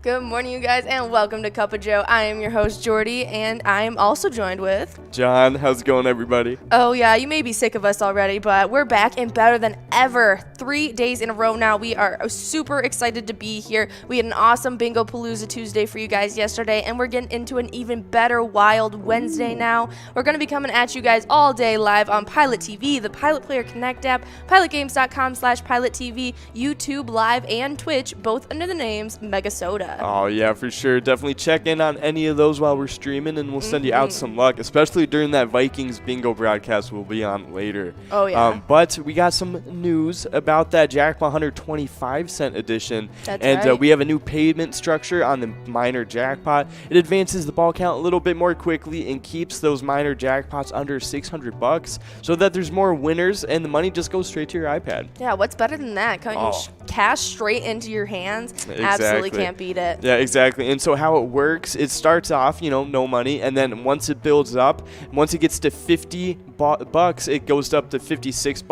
Good morning, you guys, and welcome to Cup of Joe. I am your host, Jordy, and I am also joined with... John. How's it going, everybody? Oh, yeah, you may be sick of us already, but we're back and better than ever. 3 days in a row now. We are super excited to be here. We had an awesome Bingo Palooza Tuesday for you guys yesterday, and we're getting into an even better Wild Wednesday now. We're going to be coming at you guys all day live on PilotTV, the Pilot Player Connect app, pilotgames.com/PilotTV, YouTube Live, and Twitch, both under the names Megasoda. Oh, yeah, for sure. Definitely check in on any of those while we're streaming, and we'll send you out some luck, especially during that Vikings bingo broadcast we'll be on later. Oh, yeah. But we got some news about that Jackpot Hunter 25-cent edition. That's and right. We have a new payment structure on the minor jackpot. It advances the ball count a little bit more quickly and keeps those minor jackpots under $600 so that there's more winners and the money just goes straight to your iPad. Yeah, what's better than that? Cash straight into your hands? Absolutely can't beat it. Yeah, exactly. And so how it works, it starts off, no money, and then once it builds up, once it gets to 50 bucks, it goes up to 56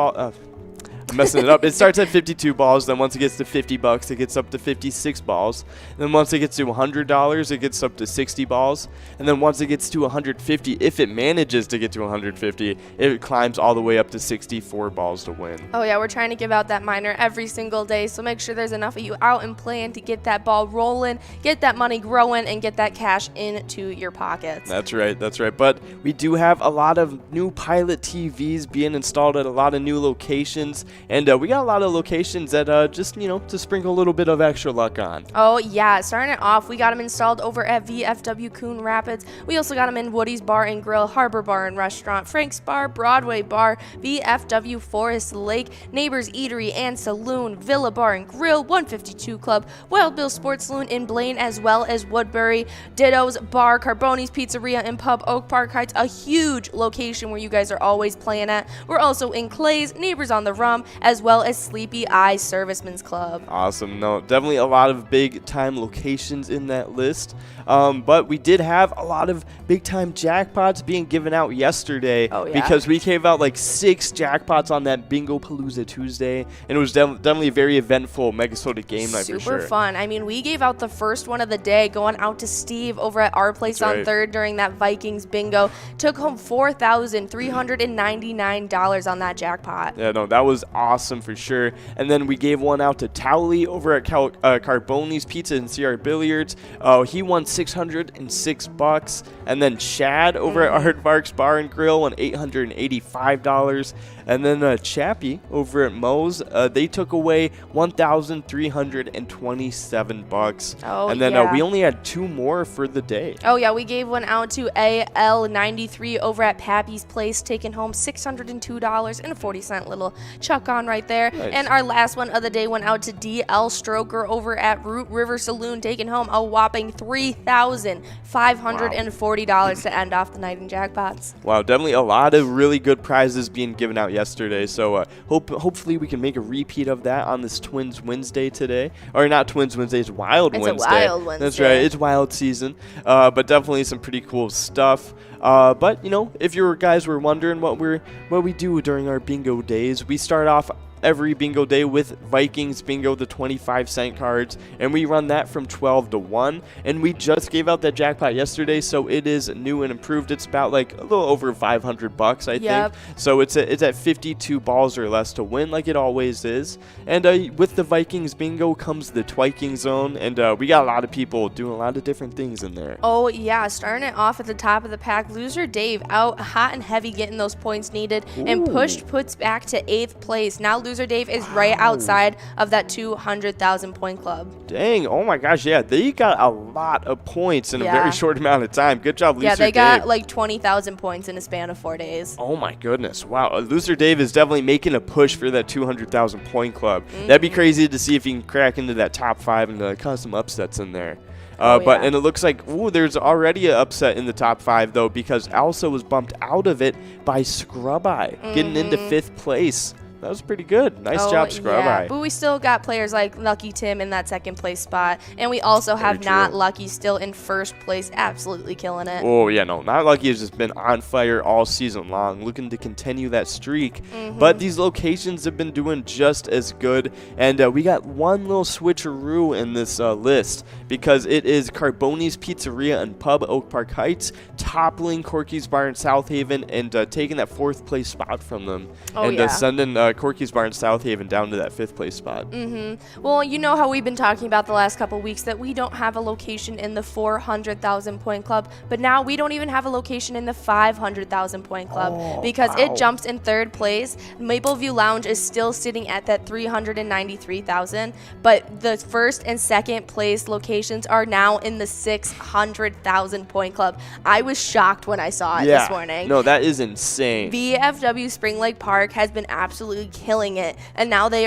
I'm messing it up. It starts at 52 balls, then once it gets to $50, it gets up to 56 balls. And then once it gets to $100, it gets up to 60 balls. And then once it gets to 150, if it manages to get to 150, it climbs all the way up to 64 balls to win. Oh, yeah, we're trying to give out that minor every single day, so make sure there's enough of you out and playing to get that ball rolling, get that money growing, and get that cash into your pockets. That's right. But we do have a lot of new Pilot TVs being installed at a lot of new locations. And we got a lot of locations that just, to sprinkle a little bit of extra luck on. Oh, yeah. Starting it off, we got them installed over at VFW Coon Rapids. We also got them in Woody's Bar and Grill, Harbor Bar and Restaurant, Frank's Bar, Broadway Bar, VFW Forest Lake, Neighbors Eatery and Saloon, Villa Bar and Grill, 152 Club, Wild Bill Sports Saloon in Blaine, as well as Woodbury, Ditto's Bar, Carboni's Pizzeria and Pub, Oak Park Heights, a huge location where you guys are always playing at. We're also in Clay's, Neighbors on the Rum, as well as Sleepy Eye Servicemen's Club. Awesome. No, definitely a lot of big-time locations in that list. But we did have a lot of big-time jackpots being given out yesterday. Oh, yeah? Because we gave out like 6 jackpots on that Bingo Palooza Tuesday, and it was definitely a very eventful Megasoda game night for sure. Super fun. I mean, we gave out the first one of the day, going out to Steve over at our place on 3rd during that Vikings bingo. Took home $4,399 on that jackpot. Yeah, no, that was awesome for sure. And then we gave one out to Towley over at Carboni's Pizza and CR Billiards. He won $606. And then Chad over at Aardvark's Bar and Grill won $885. And then Chappie over at Moe's, they took away $1,327. Oh, and then yeah. We only had 2 more for the day. Oh, yeah, we gave one out to AL93 over at Pappy's Place, taking home $602.40. Little chuck on right there. Nice. And our last one of the day went out to DL Stroker over at Root River Saloon, taking home a whopping $3,540 to end off the night in jackpots. Wow, definitely a lot of really good prizes being given out yesterday. So hopefully we can make a repeat of that on this Twins Wednesday today. Or not Twins Wednesday, it's Wild Wednesday. It's a Wild Wednesday. That's right, it's wild season. But definitely some pretty cool stuff. But, if you guys were wondering what we do during our bingo days, we start off every bingo day with Vikings Bingo, the 25-cent cards, and we run that from 12 to 1, and we just gave out that jackpot yesterday, so it is new and improved. It's about like a little over $500, I think. So it's at 52 balls or less to win, like it always is. And with the Vikings Bingo comes the Twiking Zone, and we got a lot of people doing a lot of different things in there. Oh, yeah, starting it off at the top of the pack, Loser Dave out hot and heavy getting those points needed, and puts back to 8th place. Now Loser Dave is right outside of that 200,000 point club. Dang, oh my gosh, yeah, they got a lot of points in a very short amount of time. Good job, Loser Dave. Yeah, they got like 20,000 points in a span of 4 days. Oh my goodness, wow. Loser Dave is definitely making a push for that 200,000 point club. That'd be crazy to see if he can crack into that top 5 and cause some upsets in there. And it looks like there's already an upset in the top 5 though, because Elsa was bumped out of it by Scrub Eye, getting into 5th place. That was pretty good. Nice job, Scrub Eye. But we still got players like Lucky Tim in that second place spot. And we also have Not Lucky still in first place, absolutely killing it. Oh, yeah, no. Not Lucky has just been on fire all season long, looking to continue that streak. But these locations have been doing just as good. And we got one little switcheroo in this list, because it is Carboni's Pizzeria and Pub, Oak Park Heights, toppling Corky's Bar in South Haven and taking that 4th place spot from them. Sending Corky's Bar in South Haven down to that 5th place spot. Well, you know how we've been talking about the last couple weeks that we don't have a location in the 400,000 point club, but now we don't even have a location in the 500,000 point club because it jumps in 3rd place. Mapleview Lounge is still sitting at that 393,000, but the 1st and 2nd place locations are now in the 600,000 point club. I was shocked when I saw it this morning. No, that is insane. VFW Spring Lake Park has been absolutely killing it, and now they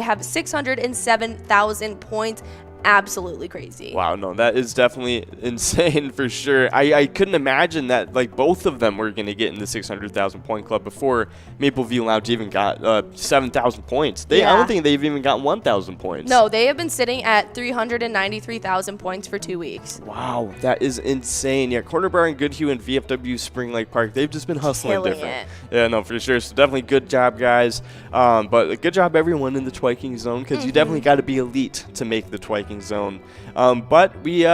have 607,000 points. Absolutely crazy. Wow, no, that is definitely insane for sure. I couldn't imagine that like both of them were going to get in the 600,000 point club before Mapleview Lounge even got 7,000 points. I don't think they've even got 1,000 points. No, they have been sitting at 393,000 points for 2 weeks. Wow, that is insane. Yeah, Corner Bar and Goodhue and VFW Spring Lake Park, they've just been hustling Killing different. It. Yeah, no, for sure. So definitely good job, guys. But good job everyone in the Twiking zone, because you definitely got to be elite to make the Twiking zone. But we,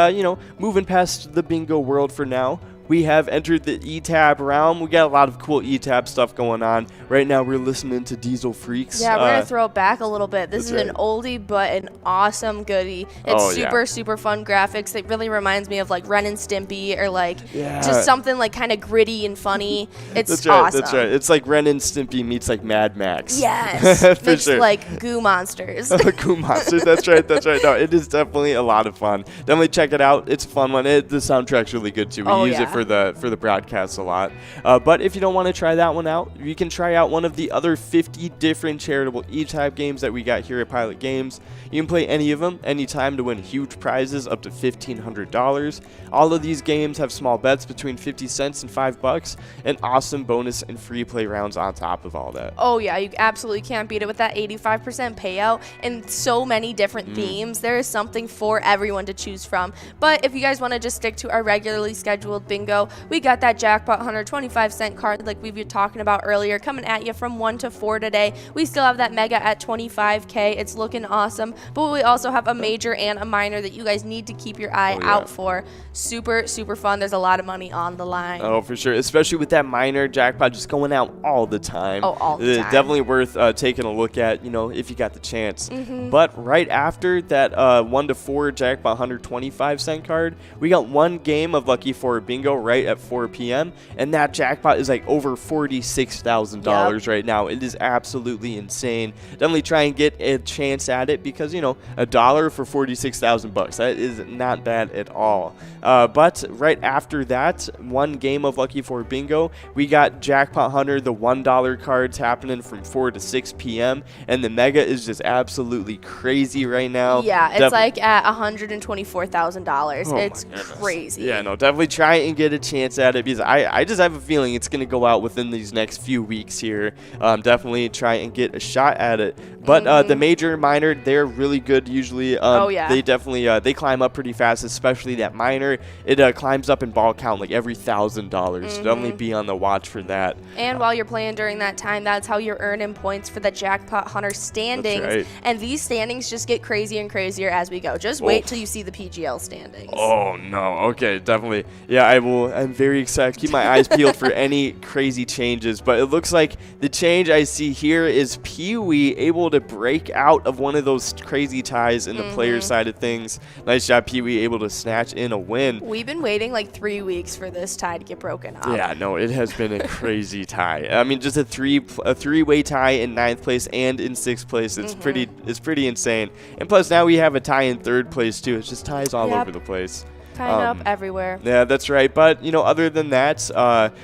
moving past the bingo world for now, we have entered the E-Tab realm. We got a lot of cool E-Tab stuff going on. Right now, we're listening to Diesel Freaks. Yeah, we're going to throw it back a little bit. This is an oldie, but an awesome goodie. It's super fun graphics. It really reminds me of, like, Ren and Stimpy or, like, just something, like, kind of gritty and funny. It's awesome. That's right. It's like Ren and Stimpy meets, like, Mad Max. Yes. Mixed, like, goo monsters. Goo monsters. That's right. No, it is definitely a lot of fun. Definitely check it out. It's a fun one. The soundtrack's really good, too. We use it for the broadcast a lot. But if you don't want to try that one out, you can try out one of the other 50 different charitable E-Type games that we got here at Pilot Games. You can play any of them anytime to win huge prizes up to $1,500. All of these games have small bets between 50 cents and $5, and awesome bonus and free play rounds on top of all that. Oh yeah, you absolutely can't beat it with that 85% payout and so many different themes. There is something for everyone to choose from. But if you guys want to just stick to our regularly scheduled bingo, we got that Jackpot Hunter 25-cent card like we were talking about earlier coming at you from 1 to 4 today. We still have that mega at 25K. It's looking awesome. But we also have a major and a minor that you guys need to keep your eye out for. Super fun. There's a lot of money on the line. Oh, for sure. Especially with that minor jackpot just going out all the time. Oh, all the time. Definitely worth taking a look at, if you got the chance. But right after that 1 to 4 Jackpot Hunter 25-cent card, we got one game of Lucky 4 Bingo right at 4 p.m. And that jackpot is like over $46,000 right now. It is absolutely insane. Definitely try and get a chance at it because, $1 for $46,000. That is not bad at all. But right after that, one game of Lucky 4 Bingo, we got Jackpot Hunter, the $1 cards happening from 4 to 6 p.m. And the mega is just absolutely crazy right now. Yeah, it's like at $124,000. It's crazy. Yeah, no, definitely try and get a chance at it because I just have a feeling it's going to go out within these next few weeks here. Definitely try and get a shot at it. But the major and minor, they're really good usually. They definitely they climb up pretty fast, especially that minor. It climbs up in ball count like every $1,000. So definitely be on the watch for that. And while you're playing during that time, that's how you're earning points for the Jackpot Hunter standings. That's right. And these standings just get crazier and crazier as we go. Just wait till you see the PGL standings. Oh no. Okay, definitely. Yeah, I will. I'm very excited. Keep my eyes peeled for any crazy changes. But it looks like the change I see here is Pee-wee able to break out of one of those crazy ties in the player side of things. Nice job, Pee-wee, able to snatch in a win. We've been waiting like 3 weeks for this tie to get broken up. Yeah, no, it has been a crazy tie. I mean, just a three-way tie in 9th place and in 6th place. It's pretty insane. And plus, now we have a tie in 3rd place too. It's just ties all over the place. kind of everywhere. Yeah, that's right. But, other than that,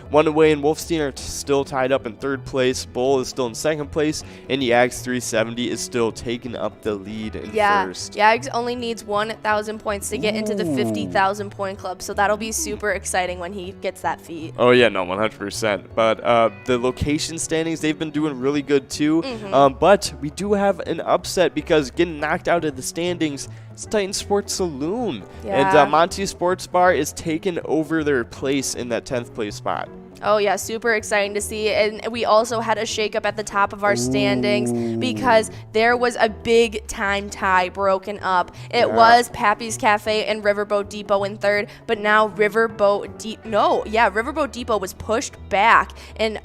One Away and Wolfstein are still tied up in third place. Bull is still in second place. And Yags 370 is still taking up the lead in first. Yags only needs 1,000 points to get into the 50,000 point club. So that'll be super exciting when he gets that feat. Oh, yeah, no, 100%. But the location standings, they've been doing really good, too. But we do have an upset because getting knocked out of the standings, it's Titan Sports Saloon. Yeah. And Monty Sports Bar is taking over their place in that 10th place spot. Oh, yeah, super exciting to see. And we also had a shakeup at the top of our standings because there was a big-time tie broken up. It was Pappy's Cafe and Riverboat Depot in third, but now Riverboat Depot was pushed back. And,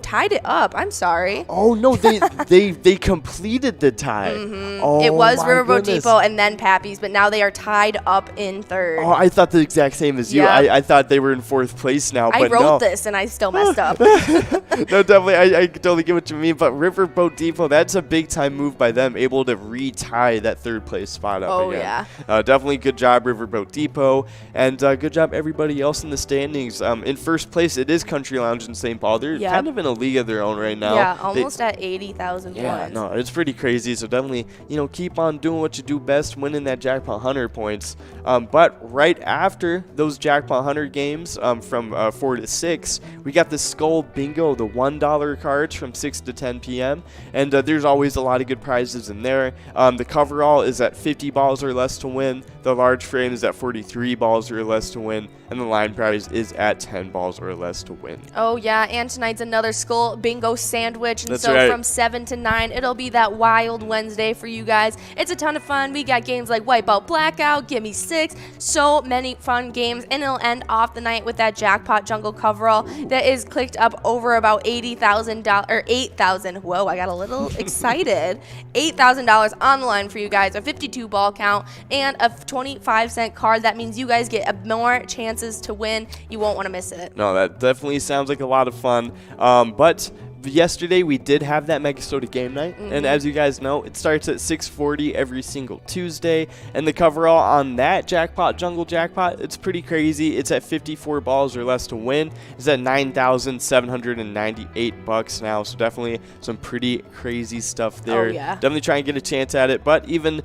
tied it up. I'm sorry. Oh, no, they completed the tie. Oh, it was Riverboat goodness. Depot and then Pappy's, but now they are tied up in third. Oh, I thought the exact same as you. Yeah. I thought they were in fourth place now, but I wrote this and I still messed up. No, definitely. I totally get what you mean. But Riverboat Depot, that's a big time move by them, able to retie that third place spot up again. Yeah. Definitely good job, Riverboat Depot. And good job, everybody else in the standings. In first place, it is Country Lounge in St. Paul. They're kind of in a league of their own right now. Yeah, almost at 80,000 points. Yeah, no, it's pretty crazy. So definitely, keep on doing what you do best, winning that Jackpot Hunter points. But right after those Jackpot Hunter games from 4 to 6, we got the Skull Bingo, the $1 cards from 6 to 10 p.m. And there's always a lot of good prizes in there. The coverall is at 50 balls or less to win. The large frame is at 43 balls or less to win. And the line prize is at 10 balls or less to win. Oh, yeah. And tonight's another Skull Bingo sandwich. And That's so right. from 7 to 9, it'll be that wild Wednesday for you guys. It's a ton of fun. We got games like Wipeout Blackout, Gimme 6, so many fun games. And it'll end off the night with that Jackpot Jungle coverall that is clicked up over about $80,000 or $8,000. Whoa, I got a little excited. $8,000 on the line for you guys, a 52 ball count, and a 25-cent card. That means you guys get more chances to win. You won't want to miss it. No, that definitely sounds like a lot of fun. But yesterday we did have that Mega Soda game night, and as you guys know, it starts at 6:40 every single Tuesday, and the coverall on that Jungle Jackpot, it's pretty crazy. It's at 54 balls or less to win. It's at $9,798 now, so definitely some pretty crazy stuff there. Oh, yeah. Definitely try and get a chance at it. But even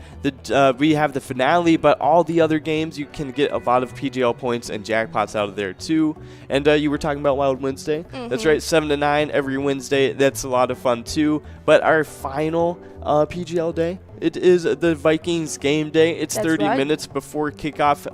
we have the finale, but all the other games you can get a lot of PGL points and jackpots out of there too. And you were talking about Wild Wednesday. That's right, 7 to 9 every Wednesday. That's a lot of fun too. But our final PGL day, it is the Vikings game day. It's That's 30 right. minutes before kickoff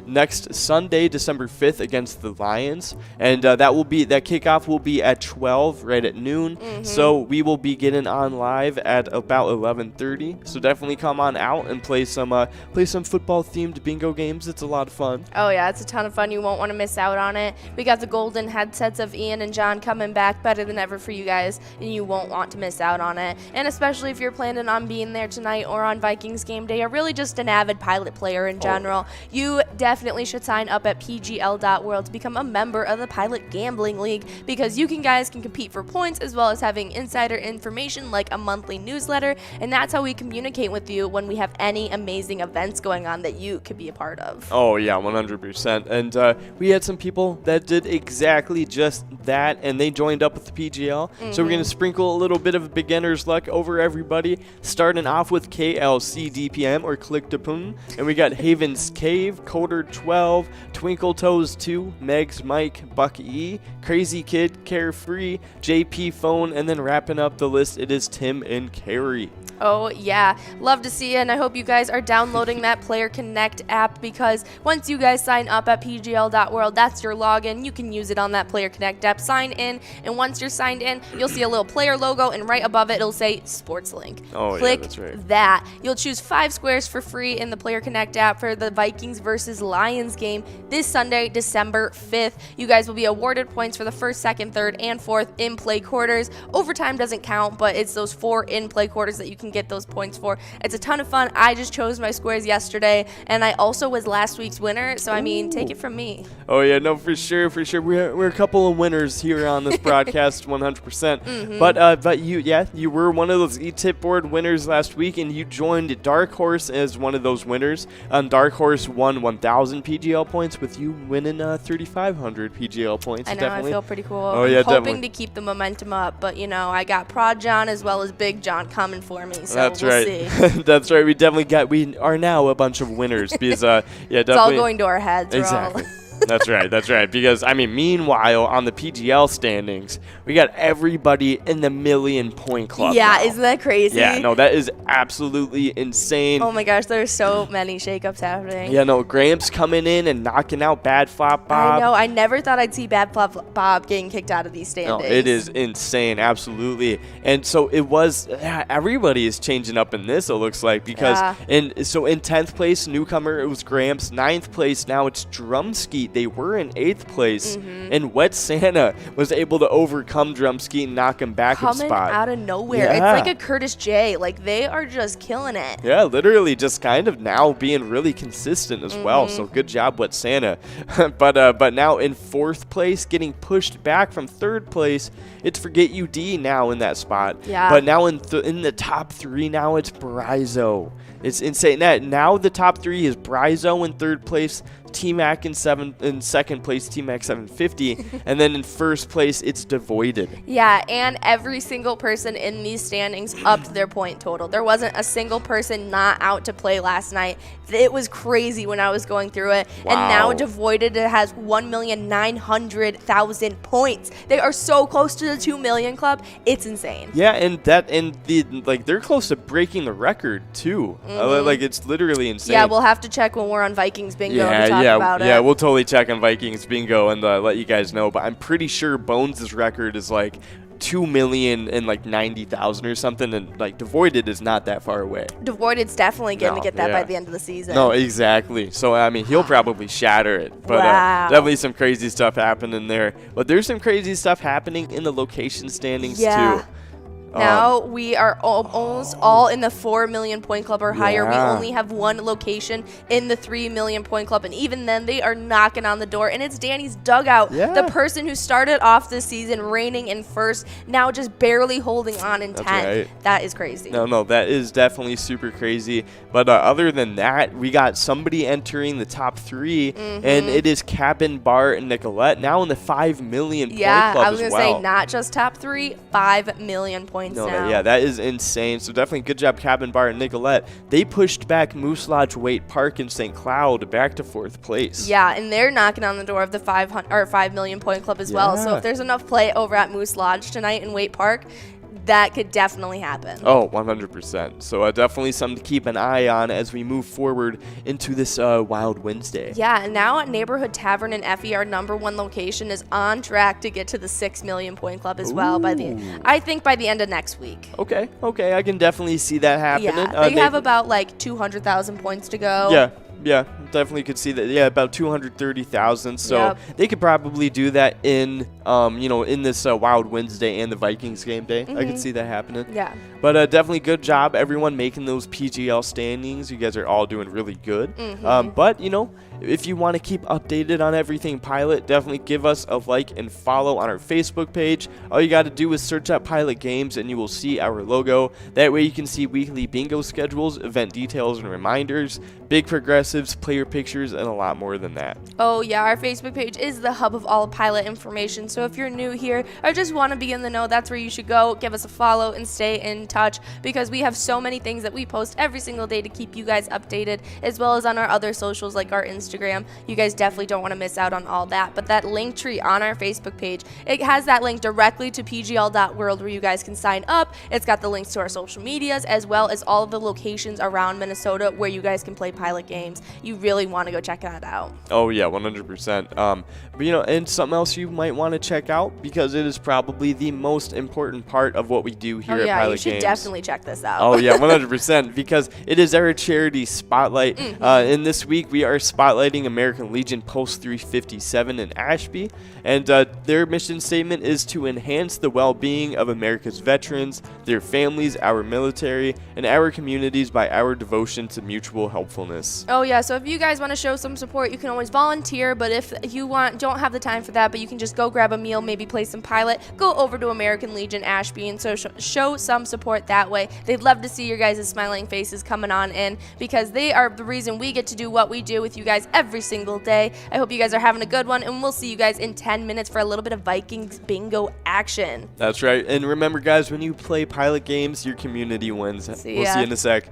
next Sunday, December 5th against the Lions. And that kickoff will be at 12, right at noon. So we will be getting on live at about 11:30. So definitely come on out and play some football themed bingo games. It's a lot of fun. Oh, yeah, it's a ton of fun. You won't want to miss out on it. We got the golden headsets of Ian and John coming back better than ever for you guys, and you won't want to miss out on it. And especially if you're planning on being there tonight or on Vikings game day, or really just an avid Pilot player in general, you definitely should sign up at pgl.world to become a member of the Pilot Gambling League, because you guys can compete for points as well as having insider information like a monthly newsletter, and that's how we communicate with you when we have any amazing events going on that you could be a part of. Oh, yeah, 100%. And we had some people that did exactly just that, and they joined up with the PGL. So we're going to sprinkle a little bit of beginner's luck over everybody, starting off with KLC DPM or Click to Poon. And we got Haven's Cave, Coder 12, Twinkle Toes 2, Megs Mike, Buck E, Crazy Kid, Carefree, JP Phone, and then wrapping up the list, it is Tim and Carrie. Oh, yeah. Love to see you, and I hope you guys are downloading that Player Connect app, because once you guys sign up at pgl.world, that's your login. You can use it on that Player Connect app. Sign in, and once you're signed in, you'll see a little player logo, and right above it, it'll say Sports Link. Oh, Click yeah, that's right. that. You'll choose 5 squares for free in the Player Connect app for the Vikings versus Lions game this Sunday, December 5th. You guys will be awarded points for the first, second, third, and fourth in-play quarters. Overtime doesn't count, but it's those 4 in-play quarters that you can can get those points for. It's a ton of fun. I just chose my squares yesterday, and I also was last week's winner, so I mean, take it from me. Oh yeah, no, for sure. We're a couple of winners here on this broadcast, 100%. But you were one of those e-tip board winners last week, and you joined Dark Horse as one of those winners. Dark Horse won 1,000 PGL points with you winning 3,500 PGL points. I know, definitely. I feel pretty cool. Oh yeah, I'm hoping definitely. to keep the momentum up, but I got Prod John as well as Big John coming for me, so That's we'll right. see. That's right. We are now a bunch of winners because definitely. It's all going to our heads. Exactly. That's right. Because, meanwhile, on the PGL standings, we got everybody in the million point club. Yeah, now. isn't that crazy? Yeah, no, that is absolutely insane. Oh my gosh, there's so many shakeups happening. Yeah, no, Gramps coming in and knocking out Bad Flop Bob. I know, I never thought I'd see Bad Flop Bob getting kicked out of these standings. No, it is insane, absolutely. And so it was, everybody is changing up in this, it looks like, because in 10th place, newcomer, it was Gramps. 9th place, now it's Drumskeet. They were in 8th place, and Wet Santa was able to overcome Drumskeet and knock him back a spot. Coming out of nowhere. Yeah. It's like a Curtis J. Like, they are just killing it. Yeah, literally just kind of now being really consistent as well. So good job, Wet Santa. but now in 4th place, getting pushed back from 3rd place, it's Forget UD now in that spot. Yeah. But now in the top 3, now it's Bryzo. It's insane. Now the top 3 is Bryzo in 3rd place, T-Mac in 2nd place, T-Mac 750, and then in 1st place it's Devoided. Yeah, and every single person in these standings upped their point total. There wasn't a single person not out to play last night. It was crazy when I was going through it. Wow. And now Devoided has 1,900,000 points. They are so close to the 2 million club. It's insane. Yeah, and they're close to breaking the record too. It's literally insane. Yeah, we'll have to check when we're on Vikings Bingo to talk about it. Yeah, we'll totally check on Vikings Bingo and let you guys know. But I'm pretty sure Bones' record is like 2,090,000 or something, and Devoided is not that far away. Devoided's definitely going to get that by the end of the season. No, exactly. So he'll probably shatter it. But definitely some crazy stuff happening there. But there's some crazy stuff happening in the location standings too. Now we are almost all in the 4 million point club or higher. We only have one location in the 3 million point club, and even then they are knocking on the door, and it's Danny's Dugout, the person who started off this season reigning in 1st, now just barely holding on in 10th. Right. That is crazy. No, that is definitely super crazy. But other than that, we got somebody entering the top 3, and it is Cabin Bar and Nicolette now in the 5 million point club as well. I was going to say not just top 3, 5 million points now. That is insane. So definitely good job, Cabin Bar and Nicolette. They pushed back Moose Lodge, Waite Park, and St. Cloud back to 4th place. Yeah, and they're knocking on the door of the 5 million point club as well. So if there's enough play over at Moose Lodge tonight in Waite Park, that could definitely happen. Oh, 100%. So definitely something to keep an eye on as we move forward into this Wild Wednesday. Yeah, and now Neighborhood Tavern in Effie, our #1 location, is on track to get to the 6 million point club as well I think by the end of next week. Okay, I can definitely see that happening. Yeah, they have about 200,000 points to go. Yeah, definitely could see that. Yeah, about 230,000. So they could probably do that in this Wild Wednesday and the Vikings game day. I could see that happening. Yeah. But definitely good job, everyone, making those PGL standings. You guys are all doing really good. But, if you want to keep updated on everything Pilot, definitely give us a like and follow on our Facebook page. All you got to do is search up Pilot Games and you will see our logo. That way you can see weekly bingo schedules, event details and reminders, big progressives, player pictures, and a lot more than that. Oh yeah, our Facebook page is the hub of all Pilot information. So if you're new here or just want to be in the know, that's where you should go. Give us a follow and stay in touch because we have so many things that we post every single day to keep you guys updated, as well as on our other socials like our Instagram. You guys definitely don't want to miss out on all that. But that link tree on our Facebook page, it has that link directly to pgl.world where you guys can sign up. It's got the links to our social medias as well as all of the locations around Minnesota where you guys can play Pilot games. You really want to go check that out. Oh yeah, 100%. But and something else you might want to check out because it is probably the most important part of what we do here at Pilot Games. You should definitely check this out. Oh yeah, 100% because it is our charity spotlight. And this week we are spotlighting American Legion Post 357 in Ashby, and Their mission statement is to enhance the well-being of America's veterans, their families, our military, and our communities by our devotion to mutual helpfulness. Oh yeah, so if you guys want to show some support, you can always volunteer, but if you don't have the time for that, but you can just go grab a meal, maybe play some Pilot, go over to American Legion Ashby and so show some support that way. They'd love to see your guys' smiling faces coming on in, because they are the reason we get to do what we do with you guys every single day. I hope you guys are having a good one, and we'll see you guys in 10 minutes for a little bit of Vikings bingo action. That's right. And remember, guys, when you play Pilot games, your community wins. We'll see you in a sec.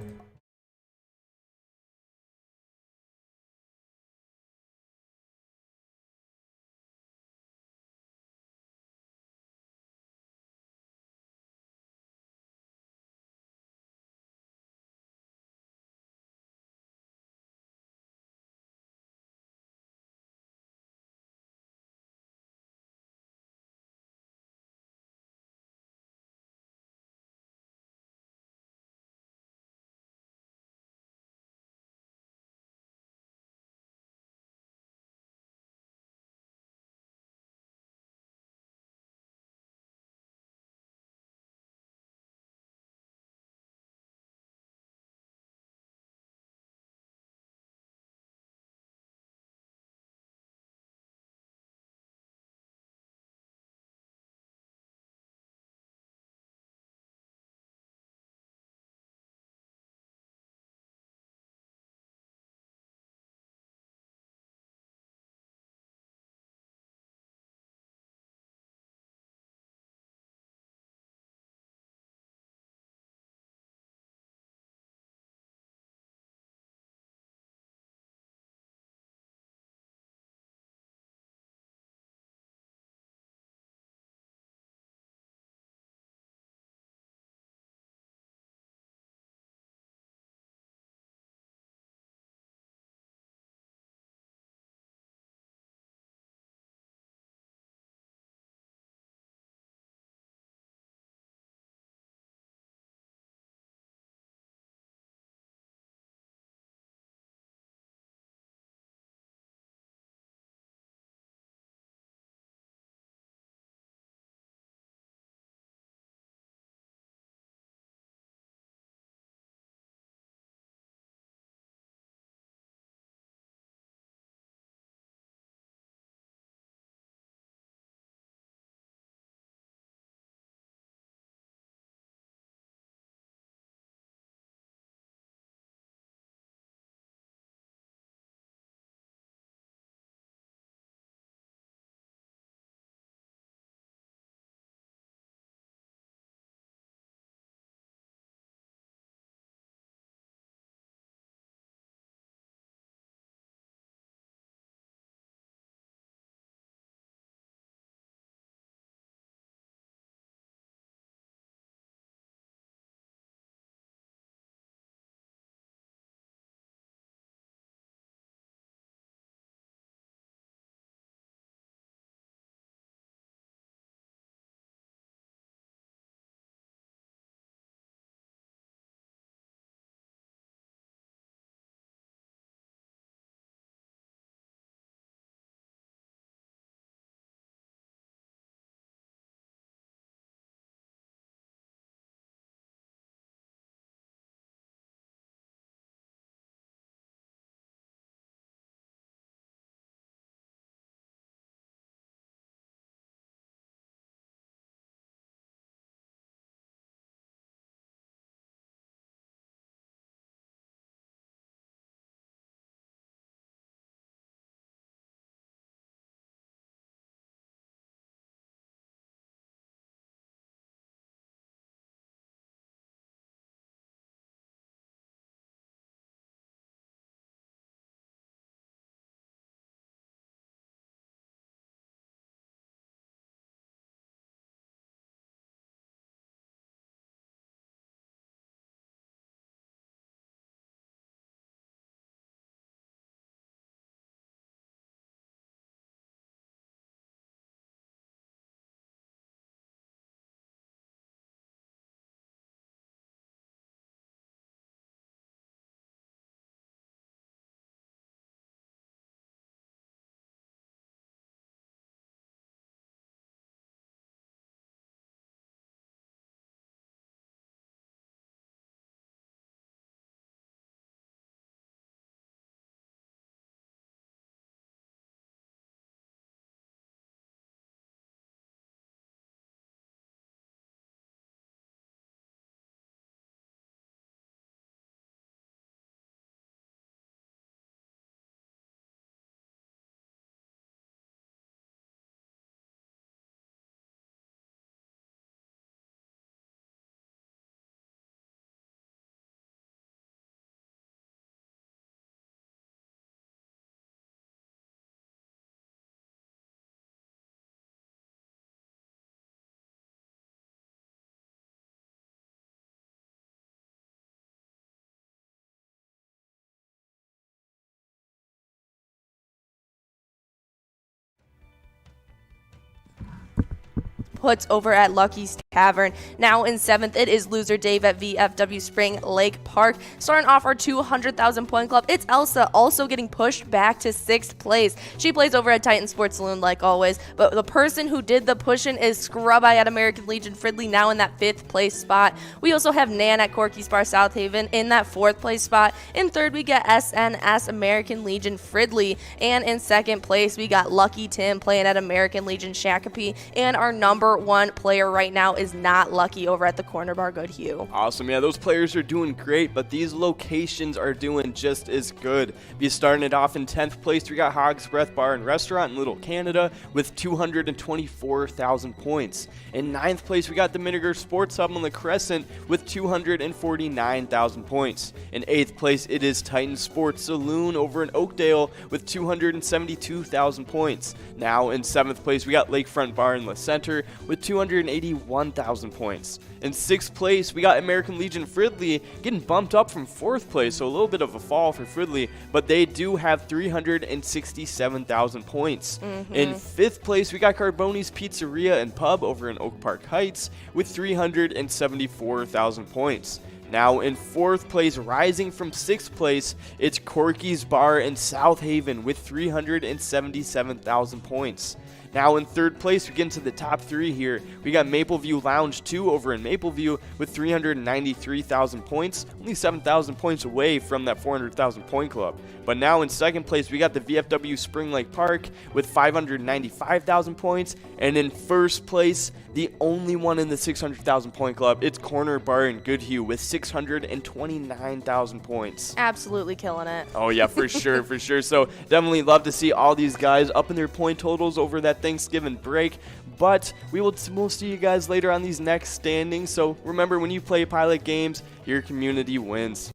puts over at Lucky's Tavern. Now in 7th, it is Loser Dave at VFW Spring Lake Park. Starting off our 200,000 point club, it's Elsa also getting pushed back to 6th place. She plays over at Titan Sports Saloon like always, but the person who did the pushing is Scrub Eye at American Legion Fridley, now in that 5th place spot. We also have Nan at Corky's Bar South Haven in that 4th place spot. In 3rd, we got SNS American Legion Fridley, and in 2nd place, we got Lucky Tim playing at American Legion Shakopee, and our number 1 player right now is not Lucky over at the Corner Bar Goodhue. Awesome. Yeah, those players are doing great, but these locations are doing just as good. Be starting it off in 10th place, we got Hog's Breath Bar and Restaurant in Little Canada with 224,000 points. In 9th place, we got the Miniger Sports Hub on the Crescent with 249,000 points. In 8th place, it is Titan Sports Saloon over in Oakdale with 272,000 points. Now in 7th place, we got Lakefront Bar in the Center with 281,000 points. In 6th place, we got American Legion Fridley getting bumped up from 4th place, so a little bit of a fall for Fridley, but they do have 367,000 points. In 5th place, we got Carboni's Pizzeria and Pub over in Oak Park Heights with 374,000 points. Now in 4th place, rising from 6th place, it's Corky's Bar in South Haven with 377,000 points. Now in 3rd place, we get into the top 3 here. We got Mapleview Lounge 2 over in Mapleview with 393,000 points, only 7,000 points away from that 400,000 point club. But now in 2nd place, we got the VFW Spring Lake Park with 595,000 points. And in 1st place, the only one in the 600,000 point club, it's Corner Bar in Goodhue with 629,000 points. Absolutely killing it. Oh yeah, for sure, for sure. So definitely love to see all these guys up in their point totals over that Thanksgiving break. But we'll see you guys later on these next standings. So remember, when you play Pilot games, your community wins.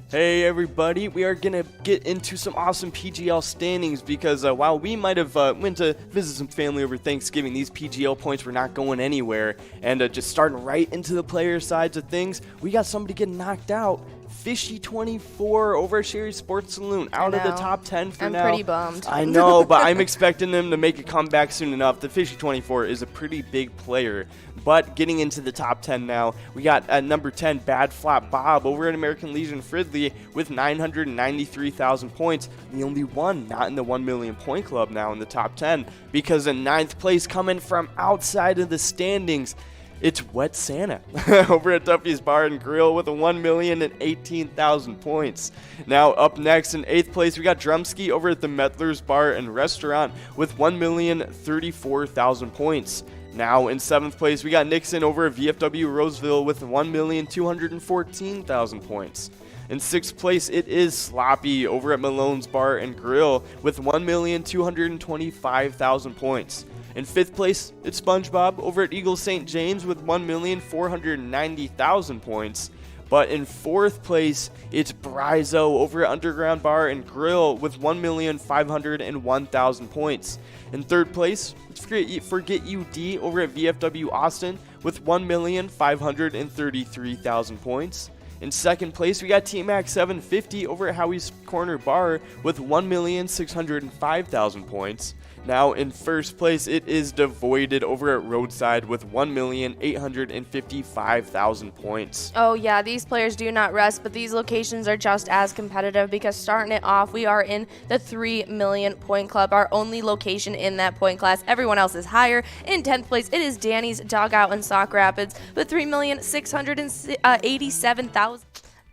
Hey everybody, we are going to get into some awesome PGL standings because while we might have went to visit some family over Thanksgiving, these PGL points were not going anywhere. And just starting right into the player sides of things, we got somebody getting knocked out. Fishy24 over at Sherry Sports Saloon, out of the top 10 for now. I'm pretty bummed. I know, but I'm expecting them to make a comeback soon enough. The Fishy24 is a pretty big player. But getting into the top 10 now, we got at number 10, Bad Flap Bob over at American Legion Fridley with 993,000 points. The only one not in the 1 million point club now in the top 10, because in 9th place, coming from outside of the standings, it's Wet Santa over at Duffy's Bar and Grill with a 1,018,000 points. Now up next in 8th place, we got Drumski over at the Mettler's Bar and Restaurant with 1,034,000 points. Now in 7th place, we got Nixon over at VFW Roseville with 1,214,000 points. In 6th place, it is Sloppy over at Malone's Bar and Grill with 1,225,000 points. In 5th place, it's SpongeBob over at Eagle St. James with 1,490,000 points. But in 4th place, it's Brizo over at Underground Bar and Grill with 1,501,000 points. In 3rd place, it's Forget UD over at VFW Austin with 1,533,000 points. In 2nd place, we got T-Mac 750 over at Howie's Corner Bar with 1,605,000 points. Now in 1st place, it is Devoided over at Roadside with 1,855,000 points. Oh yeah, these players do not rest, but these locations are just as competitive because starting it off, we are in the 3 million point club, our only location in that point class. Everyone else is higher. In 10th place, it is Danny's Dugout in Sauk Rapids with 3,687,000.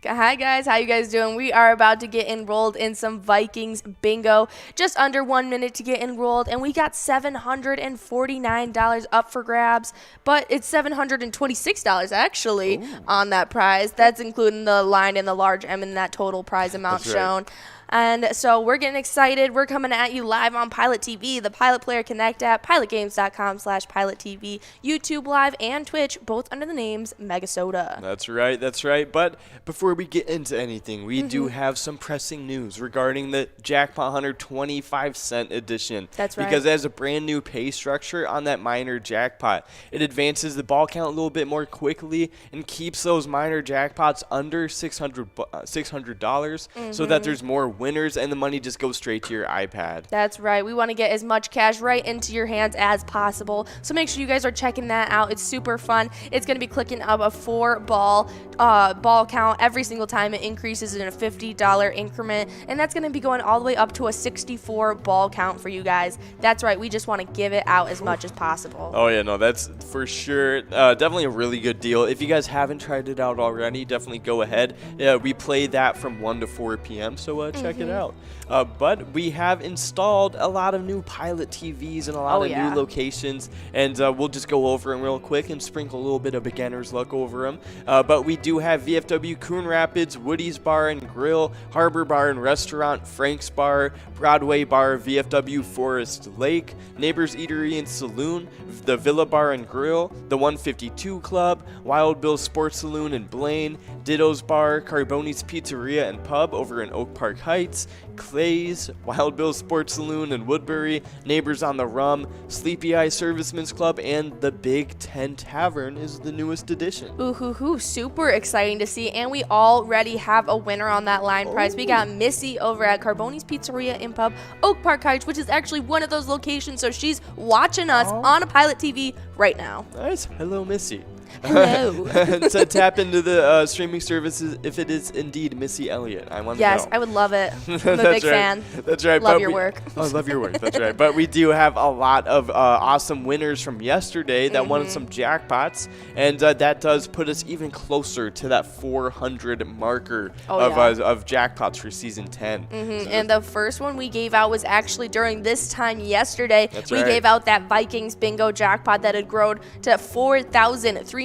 Hi guys, how you guys doing? We are about to get enrolled in some Vikings bingo. Just under 1 minute to get enrolled, and we got $749 up for grabs, but it's $726 actually on that prize. That's including the line and the large M in that total prize amount shown. And so we're getting excited. We're coming at you live on Pilot TV, the Pilot Player Connect app, pilotgames.com/PilotTV, YouTube Live, and Twitch, both under the names Megasoda. That's right, that's right. But before we get into anything, we do have some pressing news regarding the Jackpot Hunter 25-cent edition. That's right. Because it has a brand new pay structure on that minor jackpot. It advances the ball count a little bit more quickly and keeps those minor jackpots under $600 so that there's more winners and the money just goes straight to your iPad. That's right. We want to get as much cash right into your hands as possible. So make sure you guys are checking that out. It's super fun. It's going to be clicking up a 4-ball count every single time. It increases in a $50 increment, and that's going to be going all the way up to a 64-ball count for you guys. That's right. We just want to give it out as much as possible. Oh, yeah, no, that's for sure. Definitely a really good deal. If you guys haven't tried it out already, definitely go ahead. We play that from 1 to 4 p.m., so check it out. But we have installed a lot of new Pilot TVs and a lot of new locations, and we'll just go over them real quick and sprinkle a little bit of beginner's luck over them. But we do have VFW Coon Rapids, Woody's Bar and Grill, Harbor Bar and Restaurant, Frank's Bar, Broadway Bar, VFW Forest Lake, Neighbors Eatery and Saloon, the Villa Bar and Grill, the 152 Club, Wild Bill's Sports Saloon in Blaine, Ditto's Bar, Carboni's Pizzeria and Pub over in Oak Park Heights, Clay's, Wild Bill's Sports Saloon in Woodbury, Neighbors on the Rum, Sleepy Eye Servicemen's Club, and the Big Ten Tavern is the newest addition. Ooh, super exciting to see, and we already have a winner on that line prize. We got Missy over at Carboni's Pizzeria and Pub, Oak Park Heights, which is actually one of those locations, so she's watching us on a Pilot TV right now. Nice. Hello, Missy. Hello. To tap into the streaming services if it is indeed Missy Elliott. I want to know. Yes, I would love it. I'm a big fan. That's right. Love your work. Oh, I love your work. That's right. But we do have a lot of awesome winners from yesterday that won some jackpots, and that does put us even closer to that 400 marker of jackpots for season 10. And the first one we gave out was actually during this time yesterday. That's we gave out that Vikings bingo jackpot that had grown to $4,399,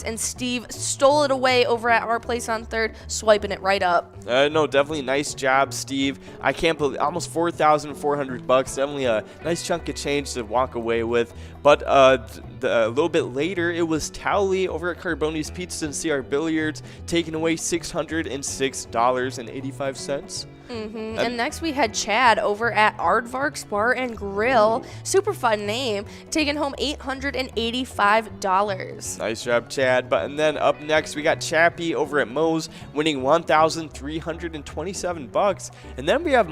and Steve stole it away over at our place on 3rd, swiping it right up. No, definitely nice job, Steve. I can't believe almost $4,400. Definitely a nice chunk of change to walk away with. But a little bit later, it was Towley over at Carboni's Pizza and CR Billiards, taking away $606.85. And next we had Chad over at Aardvark's Bar and Grill, super fun name, taking home $885. Nice job, Chad. And then up next we got Chappie over at Moe's, winning $1,327. And then we have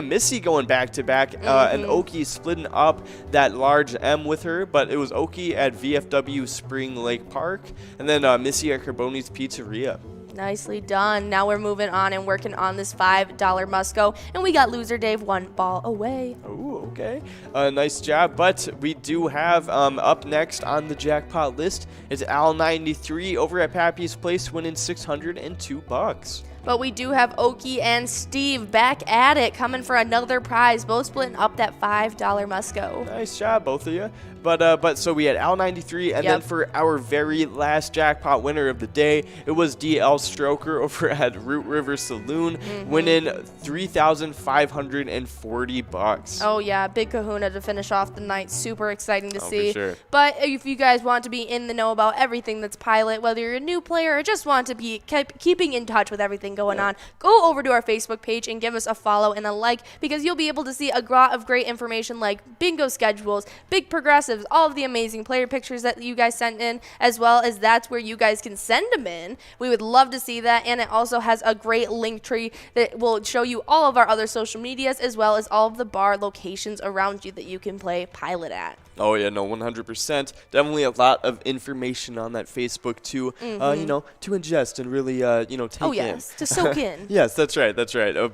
Missy going back to back, and Okie splitting up that large M with her, but it was Okie at VFW Spring Lake Park, and then Missy at Carboni's Pizzeria. Nicely done. Now we're moving on and working on this $5 Musco, and we got Loser Dave 1 ball away. Oh, okay. Nice job. But we do have up next on the jackpot list is Al93 over at Pappy's Place, winning $602. But we do have Okie and Steve back at it, coming for another prize, both splitting up that $5 Musco. Nice job, both of you. But so we had Al93, and then for our very last jackpot winner of the day, it was DL Stroker over at Root River Saloon, winning $3,540. Oh yeah, big kahuna to finish off the night. Super exciting to see. For sure. But if you guys want to be in the know about everything that's Pilot, whether you're a new player or just want to be keeping in touch with everything going on, go over to our Facebook page and give us a follow and a like, because you'll be able to see a lot of great information like bingo schedules, big progressives, all of the amazing player pictures that you guys sent in, as well as that's where you guys can send them in. We would love to see that, and it also has a great link tree that will show you all of our other social medias, as well as all of the bar locations around you that you can play Pilot at. Oh, yeah, no, 100%. Definitely a lot of information on that Facebook to, to ingest and really, take in. Oh, yes, to soak in. Yes, that's right.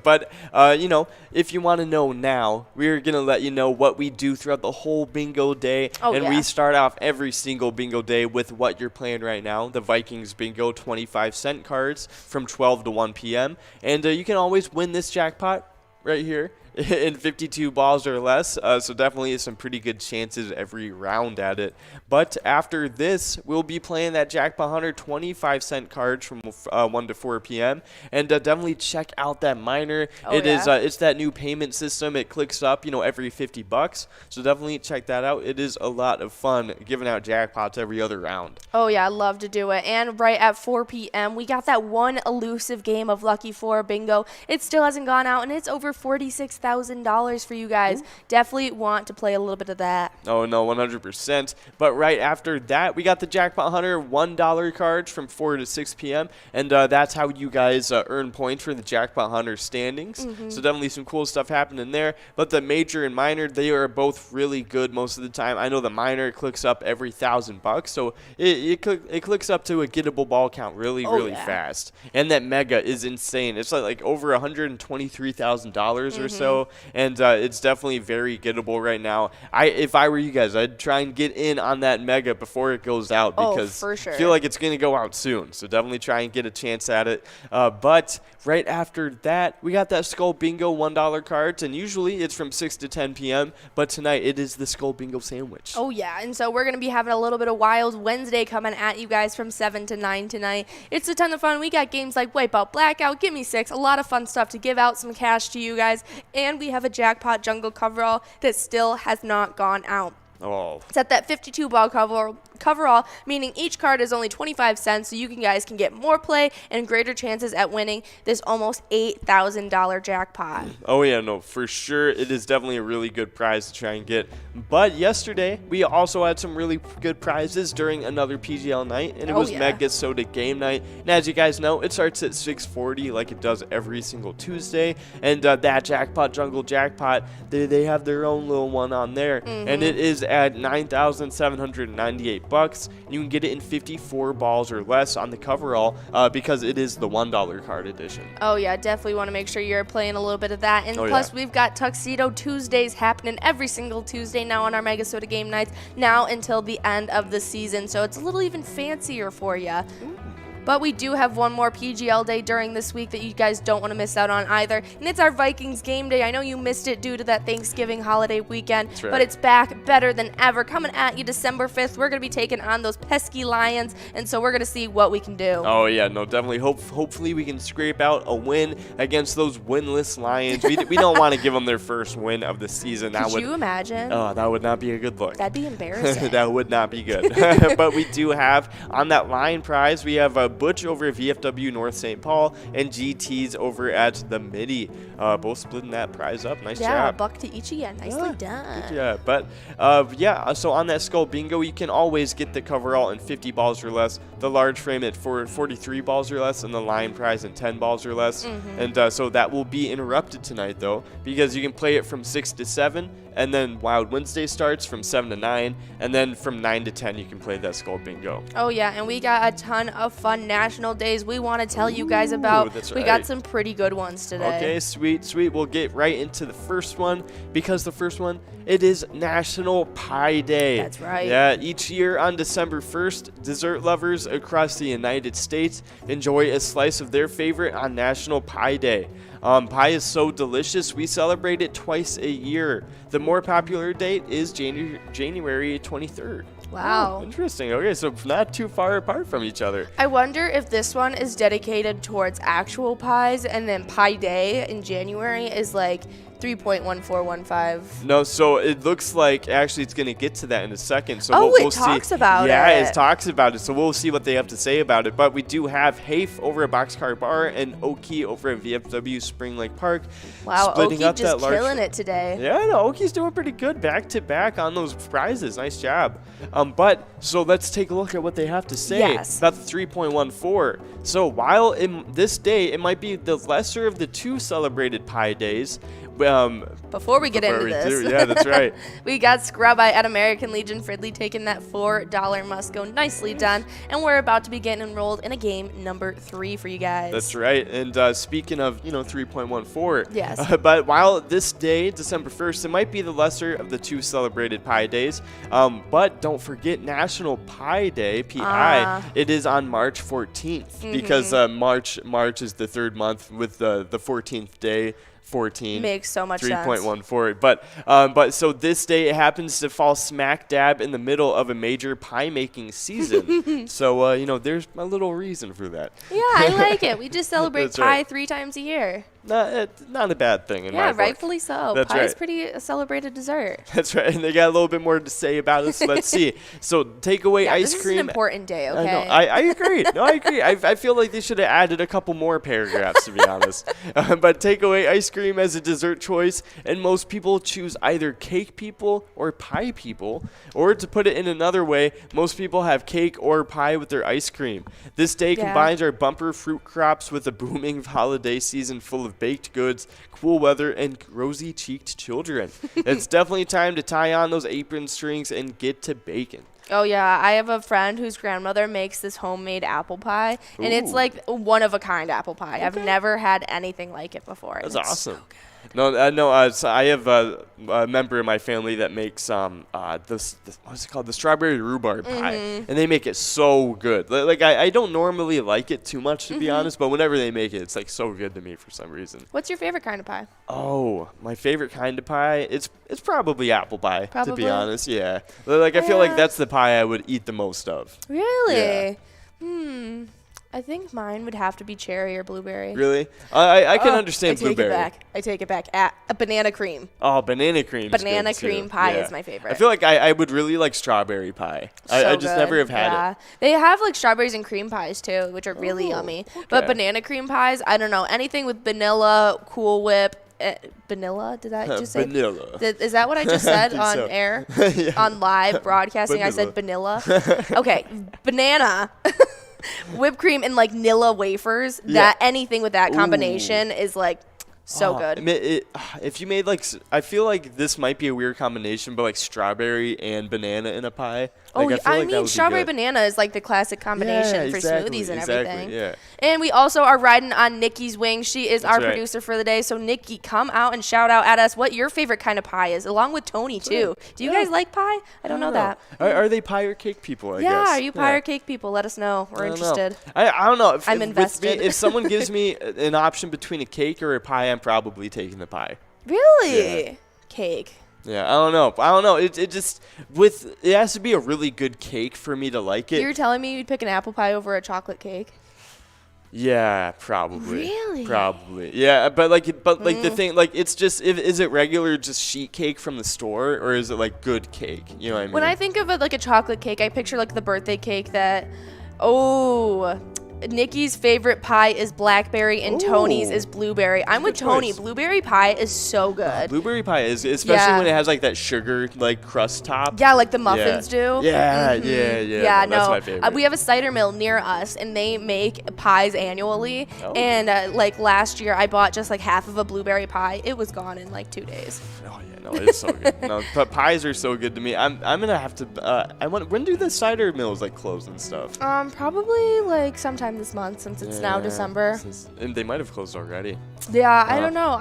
But, if you want to know now, we're going to let you know what we do throughout the whole bingo day. We start off every single bingo day with what you're playing right now, the Vikings bingo 25-cent cards from 12 to 1 p.m. And you can always win this jackpot right here. in 52 balls or less, so definitely some pretty good chances every round at it. But after this, we'll be playing that Jackpot Hunter 25-cent cards from 1 to 4 p.m. And definitely check out that miner. It's that new payment system. It clicks up, every $50. So definitely check that out. It is a lot of fun giving out jackpots every other round. Oh yeah, I love to do it. And right at 4 p.m., we got that one elusive game of Lucky 4 bingo. It still hasn't gone out, and it's over $46,000 for you guys. Ooh. Definitely want to play a little bit of that. Oh no, 100%. But right after that, we got the Jackpot Hunter $1 cards from 4 to 6 p.m. And that's how you guys earn points for the Jackpot Hunter standings. So definitely some cool stuff happening there. But the major and minor, they are both really good most of the time. I know the minor clicks up every $1,000, so it clicks up to a gettable ball count really fast. And that mega is insane. It's like over $123,000 or so, and it's definitely very gettable right now. If I were you guys, I'd try and get in on that mega before it goes out, because for sure. I feel like it's going to go out soon. So definitely try and get a chance at it. But right after that, we got that Skull Bingo $1 cards, and usually it's from 6 to 10 p.m. But tonight it is the Skull Bingo sandwich. Oh yeah, and so we're going to be having a little bit of Wild Wednesday coming at you guys from 7 to 9 tonight. It's a ton of fun. We got games like Wipeout, Blackout, Give Me 6, a lot of fun stuff to give out some cash to you guys, and we have a Jackpot Jungle coverall that still has not gone out. Oh. It's at that 52 ball coverall, meaning each card is only 25 cents, so you guys can get more play and greater chances at winning this almost $8,000 jackpot. Oh yeah, no, for sure. It is definitely a really good prize to try and get. But yesterday, we also had some really good prizes during another PGL night, and it was Mega Soda Game Night. And as you guys know, it starts at 6:40 like it does every single Tuesday. And that Jackpot Jungle Jackpot, they have their own little one on there, and it is at $9,798. You can get it in 54 balls or less on the coverall because it is the $1 card edition. Oh yeah, definitely want to make sure you're playing a little bit of that. And plus, we've got Tuxedo Tuesdays happening every single Tuesday now on our Mega Soda Game Nights, now until the end of the season. So it's a little even fancier for you. But we do have one more PGL day during this week that you guys don't want to miss out on either. And it's our Vikings game day. I know you missed it due to that Thanksgiving holiday weekend, but it's back better than ever. Coming at you December 5th, we're going to be taking on those pesky Lions, and so we're going to see what we can do. Oh, yeah, no, definitely. Hopefully we can scrape out a win against those winless Lions. We don't want to give them their first win of the season. Could you imagine? Oh, that would not be a good look. That'd be embarrassing. That would not be good. But we do have, on that Lion prize, we have Butch over at VFW North St. Paul and GT's over at the Midi. Both splitting that prize up. Nice job. Yeah, a buck to each of you. Nicely done. Yeah, but so on that Skull Bingo, you can always get the coverall in 50 balls or less, the large frame at 43 balls or less, and the Lion prize in 10 balls or less. And so that will be interrupted tonight, though, because you can play it from 6 to 7, and then Wild Wednesday starts from 7 to 9, and then from 9 to 10 you can play that Skull Bingo. Oh yeah, and we got a ton of fun national days we want to tell you guys about. That's we got some pretty good ones today. Okay, sweet. We'll get right into the first one, because the first one, it is National Pie Day. That's right. Yeah, each year on December 1st, dessert lovers across the United States enjoy a slice of their favorite on National Pie Day. Pie is so delicious, we celebrate it twice a year. The more popular date is January 23rd. Wow. Oh, interesting. Okay, so not too far apart from each other. I wonder if this one is dedicated towards actual pies, and then Pie Day in January is like 3.1415. No, so it looks like actually it's going to get to that in a second. So we'll talks see. About yeah, it. It talks about it. So we'll see what they have to say about it. But we do have Hafe over at Boxcar Bar and Oki over at VFW Spring Lake Park. Wow, Oki just killing it today. Yeah, no, Oki's doing pretty good back to back on those prizes. Nice job. But so let's take a look at what they have to say about the 3.14. So while in this day, it might be the lesser of the two celebrated Pie Days. Before we get into this, yeah, that's right. We got Scrub Eye at American Legion Fridley taking that $4 Musco. Nicely done. And we're about to be getting enrolled in a game number 3 for you guys. That's right. And speaking of, 3.14. Yes. But while this day, December 1st, it might be the lesser of the two celebrated Pie Days. But don't forget National Pie Day, PI. It is on March 14th because March is the third month with the 14th day. 14. Makes so much sense. 3.14. But so this day it happens to fall smack dab in the middle of a major pie making season. So there's a little reason for that. Yeah, I like it. We just celebrate That's pie right. 3 times a year. Not a bad thing in my Yeah, book. rightfully so. That's Pie is right. pretty a celebrated dessert. That's right, and they got a little bit more to say about it, so let's see. So takeaway Yeah, ice this cream. is an important day, okay? I know. I agree. No, I agree. I feel like they should have added a couple more paragraphs, to be honest. But takeaway ice cream as a dessert choice, and most people choose either cake people or pie people. Or to put it in another way, most people have cake or pie with their ice cream. This day combines our bumper fruit crops with a booming holiday season full of baked goods, cool weather, and rosy-cheeked children. It's definitely time to tie on those apron strings and get to baking. Oh, yeah. I have a friend whose grandmother makes this homemade apple pie, and it's like one-of-a-kind apple pie. Okay. I've never had anything like it before. That's awesome. So good. So I have a member in my family that makes this what's it called, the strawberry rhubarb pie, and they make it so good. Like I don't normally like it too much, to be honest, but whenever they make it, it's like so good to me for some reason. What's your favorite kind of pie? Oh, my favorite kind of pie, it's probably apple pie, to be Probably? honest. Yeah, like I feel like that's the pie I would eat the most of. Really? Yeah. I think mine would have to be cherry or blueberry. Really? I can understand blueberry. I take it back. A banana cream. Oh, banana cream. Banana cream pie is my favorite. I feel like I would really like strawberry pie. I just never have had it. They have like strawberries and cream pies too, which are really yummy. Okay. But banana cream pies, I don't know. Anything with vanilla, Cool Whip. Vanilla? Did I just say? Vanilla. Is that what I just said on so. air? Yeah. On live broadcasting, I said vanilla. Okay, banana. Whipped cream and like Nilla wafers. That anything with that combination is like so good. If you made I feel like this might be a weird combination, but like strawberry and banana in a pie. I mean, strawberry banana is like the classic combination for smoothies and everything. Yeah. And we also are riding on Nikki's wing. She is our right. producer for the day. So Nikki, come out and shout out at us what your favorite kind of pie is, along with Tony too. Do you guys like pie? I don't know that. Are they pie or cake people? I guess. Are you pie or cake people? Let us know. We're interested. I don't know. I'm invested. If someone gives me an option between a cake or a pie, I'm probably taking the pie. Really? Yeah. Cake. Yeah, I don't know. It has to be a really good cake for me to like it. You're telling me you'd pick an apple pie over a chocolate cake? Yeah, probably. Really? Probably. Yeah, but the thing, like, it's just, is it regular just sheet cake from the store, or is it like good cake? You know what I mean? When I think of like a chocolate cake, I picture like the birthday cake that, Nikki's favorite pie is blackberry and Tony's is blueberry. I'm with Tony. Choice. Blueberry pie is so good. Blueberry pie is, especially when it has like that sugar like crust top. Yeah, like the muffins do. Yeah, Yeah, that's my favorite. We have a cider mill near us, and they make pies annually. Oh. And like last year, I bought just like half of a blueberry pie. It was gone in like 2 days. Oh yeah, no, it's so good. No, but pies are so good to me. I'm gonna have to. When do the cider mills like close and stuff? Probably like sometime this month, since it's now December. And they might have closed already. Yeah, I don't know.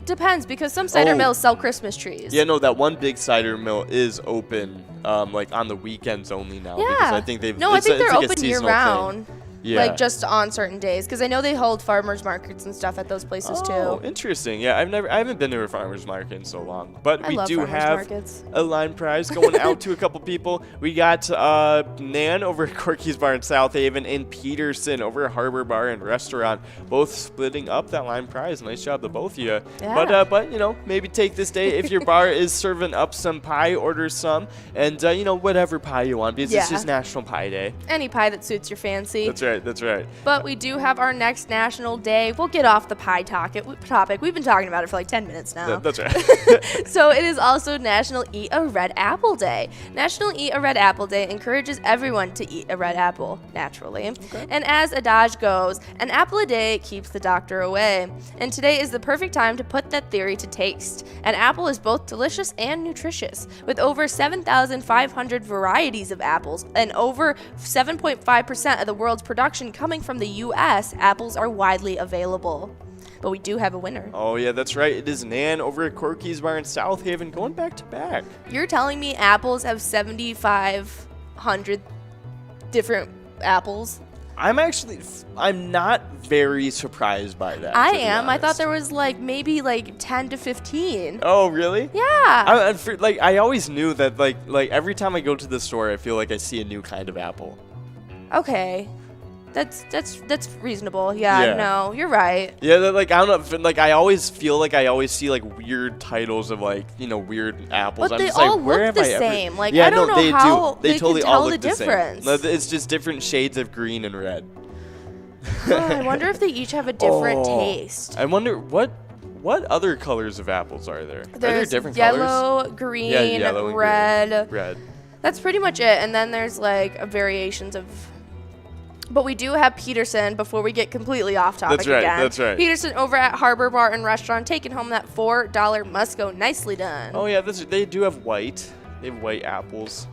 Depends, because some cider mills sell Christmas trees. Yeah, no, that one big cider mill is open, like on the weekends only now. Yeah. Because I think they've. No, I think they're like a open year seasonal round. thing. Yeah. Like just on certain days, because I know they hold farmers markets and stuff at those places Oh, too. interesting. Yeah, I haven't been to a farmer's market in so long, but we love do farmers have markets. a line prize going out to a couple people. We got Nan over at Corky's Bar in South Haven and Peterson over at Harbor Bar and Restaurant, both splitting up that line prize. Nice job to both of you. Yeah. But maybe take this day if your bar is serving up some pie, order some, and whatever pie you want, because it's just National Pie Day. Any pie that suits your fancy. That's right. But we do have our next national day. We'll get off the pie topic. We've been talking about it for like 10 minutes now. That's right. So it is also National Eat a Red Apple Day. National Eat a Red Apple Day encourages everyone to eat a red apple, naturally. Okay. And as adage goes, an apple a day keeps the doctor away. And today is the perfect time to put that theory to taste. An apple is both delicious and nutritious. With over 7,500 varieties of apples and over 7.5% of the world's production coming from the U.S., apples are widely available. But we do have a winner. Oh, yeah, that's right. It is Nan over at Corky's Bar in South Haven, going back to back. You're telling me apples have 7,500 different apples? I'm not very surprised by that. I to be am. I thought honest. there was like maybe like 10 to 15. Oh, really? Yeah. I always knew that like every time I go to the store, I feel like I see a new kind of apple. Okay. That's reasonable. Yeah, Yeah. no, you're right. Yeah, like I don't know, like I always feel like I always see like weird titles of like weird apples. But I'm they just all like, where look have the I same. ever? Like, Yeah, I don't no, know they how do. They they totally can all tell look the difference. same. It's just different shades of green and red. Oh, I wonder if they each have a different Oh, taste. I wonder what other colors of apples are there? Are there There's different colors? yellow, green, Yeah, yellow and red. green. Red. That's pretty much it. And then there's like variations of. But we do have Peterson before we get completely off topic That's right, again. that's right. Peterson over at Harbor Bar and Restaurant taking home that $4 Musco. Nicely done. Oh yeah, they do have white. They have white apples.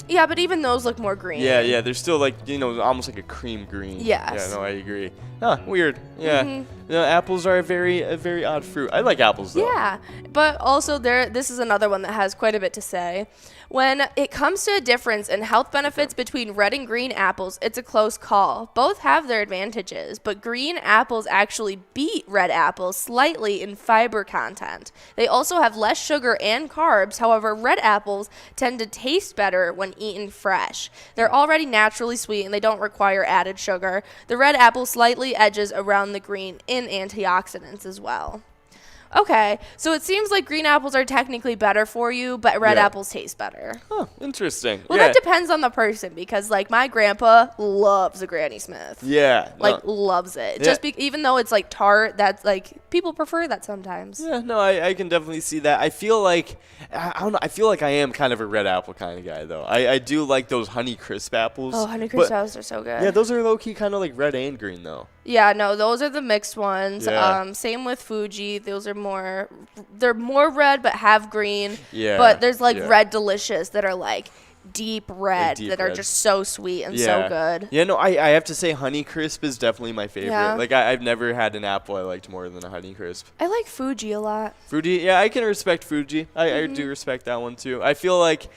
Yeah, but even those look more green. Yeah, they're still like almost like a cream green. Yes. Yeah, no, I agree. Huh, weird. Yeah. Mm-hmm. Apples are a very odd fruit. I like apples though. Yeah, but also this is another one that has quite a bit to say. When it comes to a difference in health benefits between red and green apples, it's a close call. Both have their advantages, but green apples actually beat red apples slightly in fiber content. They also have less sugar and carbs. However, red apples tend to taste better when eaten fresh. They're already naturally sweet and they don't require added sugar. The red apple slightly edges around the green in antioxidants as well. Okay, so it seems like green apples are technically better for you, but red Yeah. apples taste better. Huh, interesting. Well, yeah. that depends on the person because, like, my grandpa loves a Granny Smith. Yeah. Like, no. loves it. Yeah. Just even though it's, like, tart, that's, like, people prefer that sometimes. Yeah, no, I can definitely see that. I feel like I don't know. I feel like I am kind of a red apple kind of guy though. I do like those Honey Crisp apples. Oh, Honey but- Crisp apples are so good. Yeah, those are low key kind of like red and green though. Yeah, no, those are the mixed ones. Yeah. Same with Fuji. Those are they're more red but have green. Yeah, But there's like yeah. Red Delicious that are like deep red deep that are red. just so sweet and so good. Yeah, no, I have to say Honey Crisp is definitely my favorite. Yeah. Like I've never had an apple I liked more than a Honey Crisp. I like Fuji a lot. Fuji, yeah, I can respect Fuji. I do respect that one too. I feel like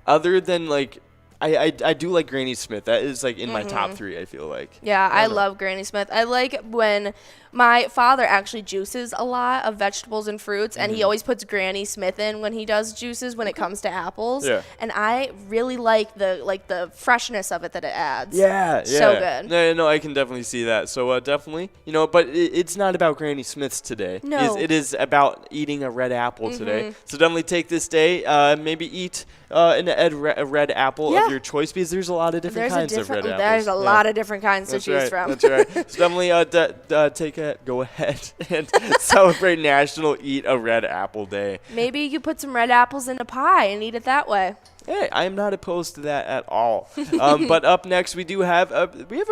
other than like I do like Granny Smith. That is like in my top 3, I feel like. Yeah, I don't know. love Granny Smith. I like when my father actually juices a lot of vegetables and fruits, and he always puts Granny Smith in when he does juices when it comes to apples. Yeah. And I really like the freshness of it that it adds. Yeah, yeah. So good. No, I can definitely see that. So definitely, but it's not about Granny Smiths today. No. It is about eating a red apple today. So definitely take this day, maybe eat a red apple Yeah. of your choice because there's a lot of different kinds of red apples. There's a Yeah. lot of different kinds That's to choose right, from. That's right. So definitely go ahead and celebrate National Eat a Red Apple Day. Maybe you put some red apples in a pie and eat it that way. Hey, I am not opposed to that at all. But up next, we have a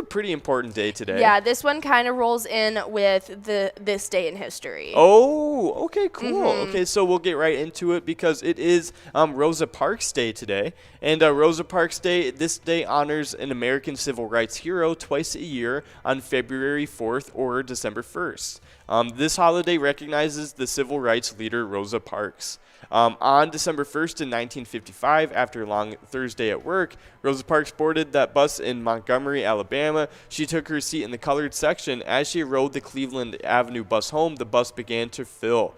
pretty important day today. Yeah, this one kind of rolls in with this day in history. Oh, okay, cool. Okay, so we'll get right into it because it is Rosa Parks Day today. And Rosa Parks Day, this day honors an American civil rights hero twice a year on February 4th or December 1st. This holiday recognizes the civil rights leader Rosa Parks. On December 1st in 1955, after a long Thursday at work, Rosa Parks boarded that bus in Montgomery, Alabama. She took her seat in the colored section. As she rode the Cleveland Avenue bus home, the bus began to fill.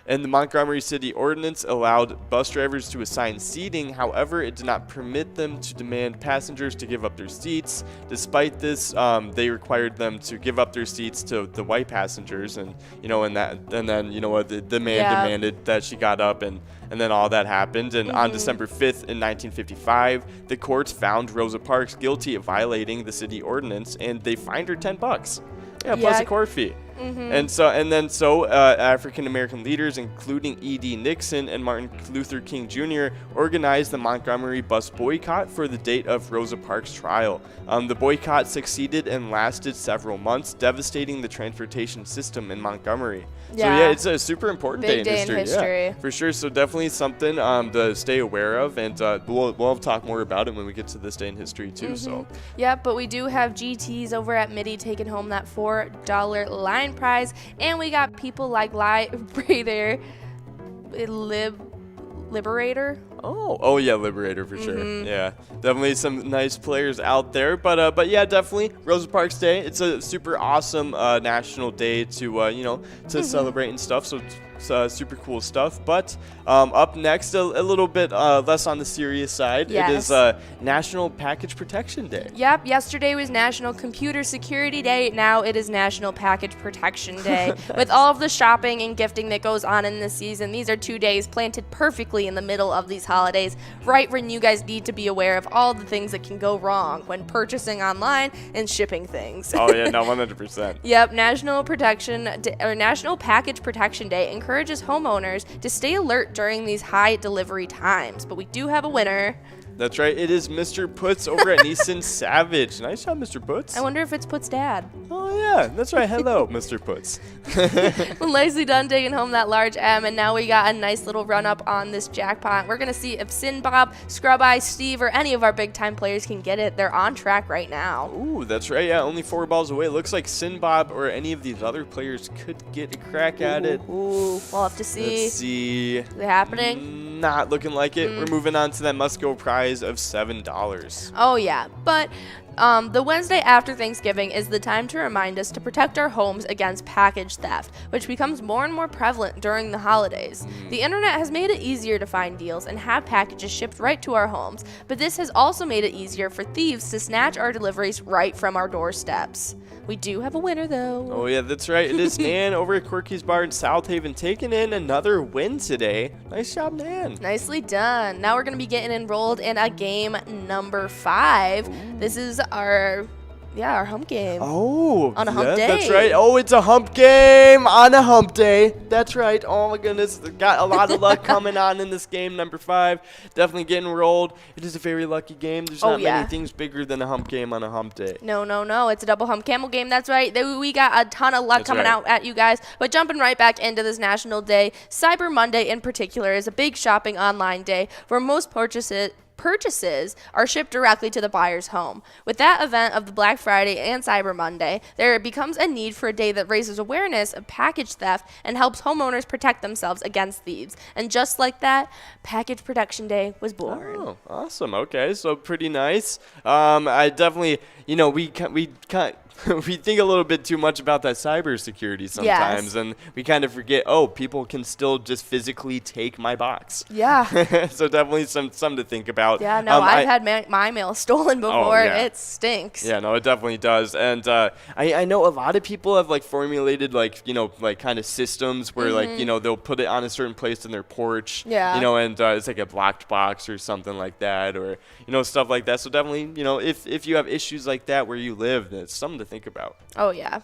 And the Montgomery City Ordinance allowed bus drivers to assign seating. However, it did not permit them to demand passengers to give up their seats. Despite this, they required them to give up their seats to the white passengers, and the man demanded that she got up, and then all that happened. And on December 5th in 1955, the courts found Rosa Parks guilty of violating the city ordinance, and they fined her $10. Plus a court fee. And so African American leaders, including E.D. Nixon and Martin Luther King Jr., organized the Montgomery bus boycott for the date of Rosa Parks' trial. The boycott succeeded and lasted several months, devastating the transportation system in Montgomery. Yeah. So yeah, it's a super important Big day in history. Yeah, for sure. So definitely something to stay aware of, and we'll talk more about it when we get to this day in history too. So Yeah, but we do have GTs over at Midi taking home that $4 line prize, and we got people like Liberator, Liberator. Oh yeah, Liberator for sure. Yeah, definitely some nice players out there. But yeah, definitely Rosa Parks Day. It's a super awesome national day to to celebrate and stuff. So it's super cool stuff. But up next, a little bit less on the serious side. Yes. It is National Package Protection Day. Yep, yesterday was National Computer Security Day. Now it is National Package Protection Day. With all of the shopping and gifting that goes on in this season, these are 2 days planted perfectly in the middle of these holidays, right when you guys need to be aware of all the things that can go wrong when purchasing online and shipping things. Oh yeah, no, 100%. Yep, National Package Protection Day encourages homeowners to stay alert during these high delivery times. But we do have a winner. That's right. It is Mr. Puts over at Nissan Savage. Nice job, Mr. Puts. I wonder if it's Put's dad. Oh, yeah. That's right. Hello, Mr. Puts. Well, nicely done taking home that large M, and now we got a nice little run-up on this jackpot. We're going to see if Sin Bob, Scrub Eye, Steve, or any of our big-time players can get it. They're on track right now. Ooh, that's right. Yeah, only 4 balls away. Looks like Sin Bob or any of these other players could get a crack at it. Ooh, we'll have to see. Let's see. Is it happening? Not looking like it. We're moving on to that must-go prize of $7. Oh, yeah. But the Wednesday after Thanksgiving is the time to remind us to protect our homes against package theft, which becomes more and more prevalent during the holidays. The internet has made it easier to find deals and have packages shipped right to our homes, but this has also made it easier for thieves to snatch our deliveries right from our doorsteps. We do have a winner, though. Oh, yeah, that's right. It is Nan over at Quirky's Bar in South Haven taking in another win today. Nice job, Nan. Nicely done. Now we're going to be getting enrolled in a game number 5. This is our hump game. Oh, on a hump day. That's right. Oh, it's a hump game on a hump day. That's right. Oh my goodness, got a lot of luck coming on in this game number 5. Definitely getting rolled. It is a very lucky game. There's not many things bigger than a hump game on a hump day. No. It's a double hump camel game. That's right. We got a ton of luck coming out at you guys. But jumping right back into this National Day, Cyber Monday in particular is a big shopping online day where most purchases are shipped directly to the buyer's home. With that event of the Black Friday and Cyber Monday, there becomes a need for a day that raises awareness of package theft and helps homeowners protect themselves against thieves. And just like that, Package Protection Day was born. Oh, awesome. Okay, so pretty nice. I definitely, we think a little bit too much about that cybersecurity sometimes, and we kind of forget, people can still just physically take my box. Yeah. So definitely something to think about. Yeah, no, I've had my mail stolen before. It stinks. Yeah, no, it definitely does. And I know a lot of people have formulated kind of systems where they'll put it on a certain place in their porch. Yeah. And it's like a blocked box or something like that, or stuff like that. So definitely, if you have issues like that where you live, it's something to think about. Oh, yeah.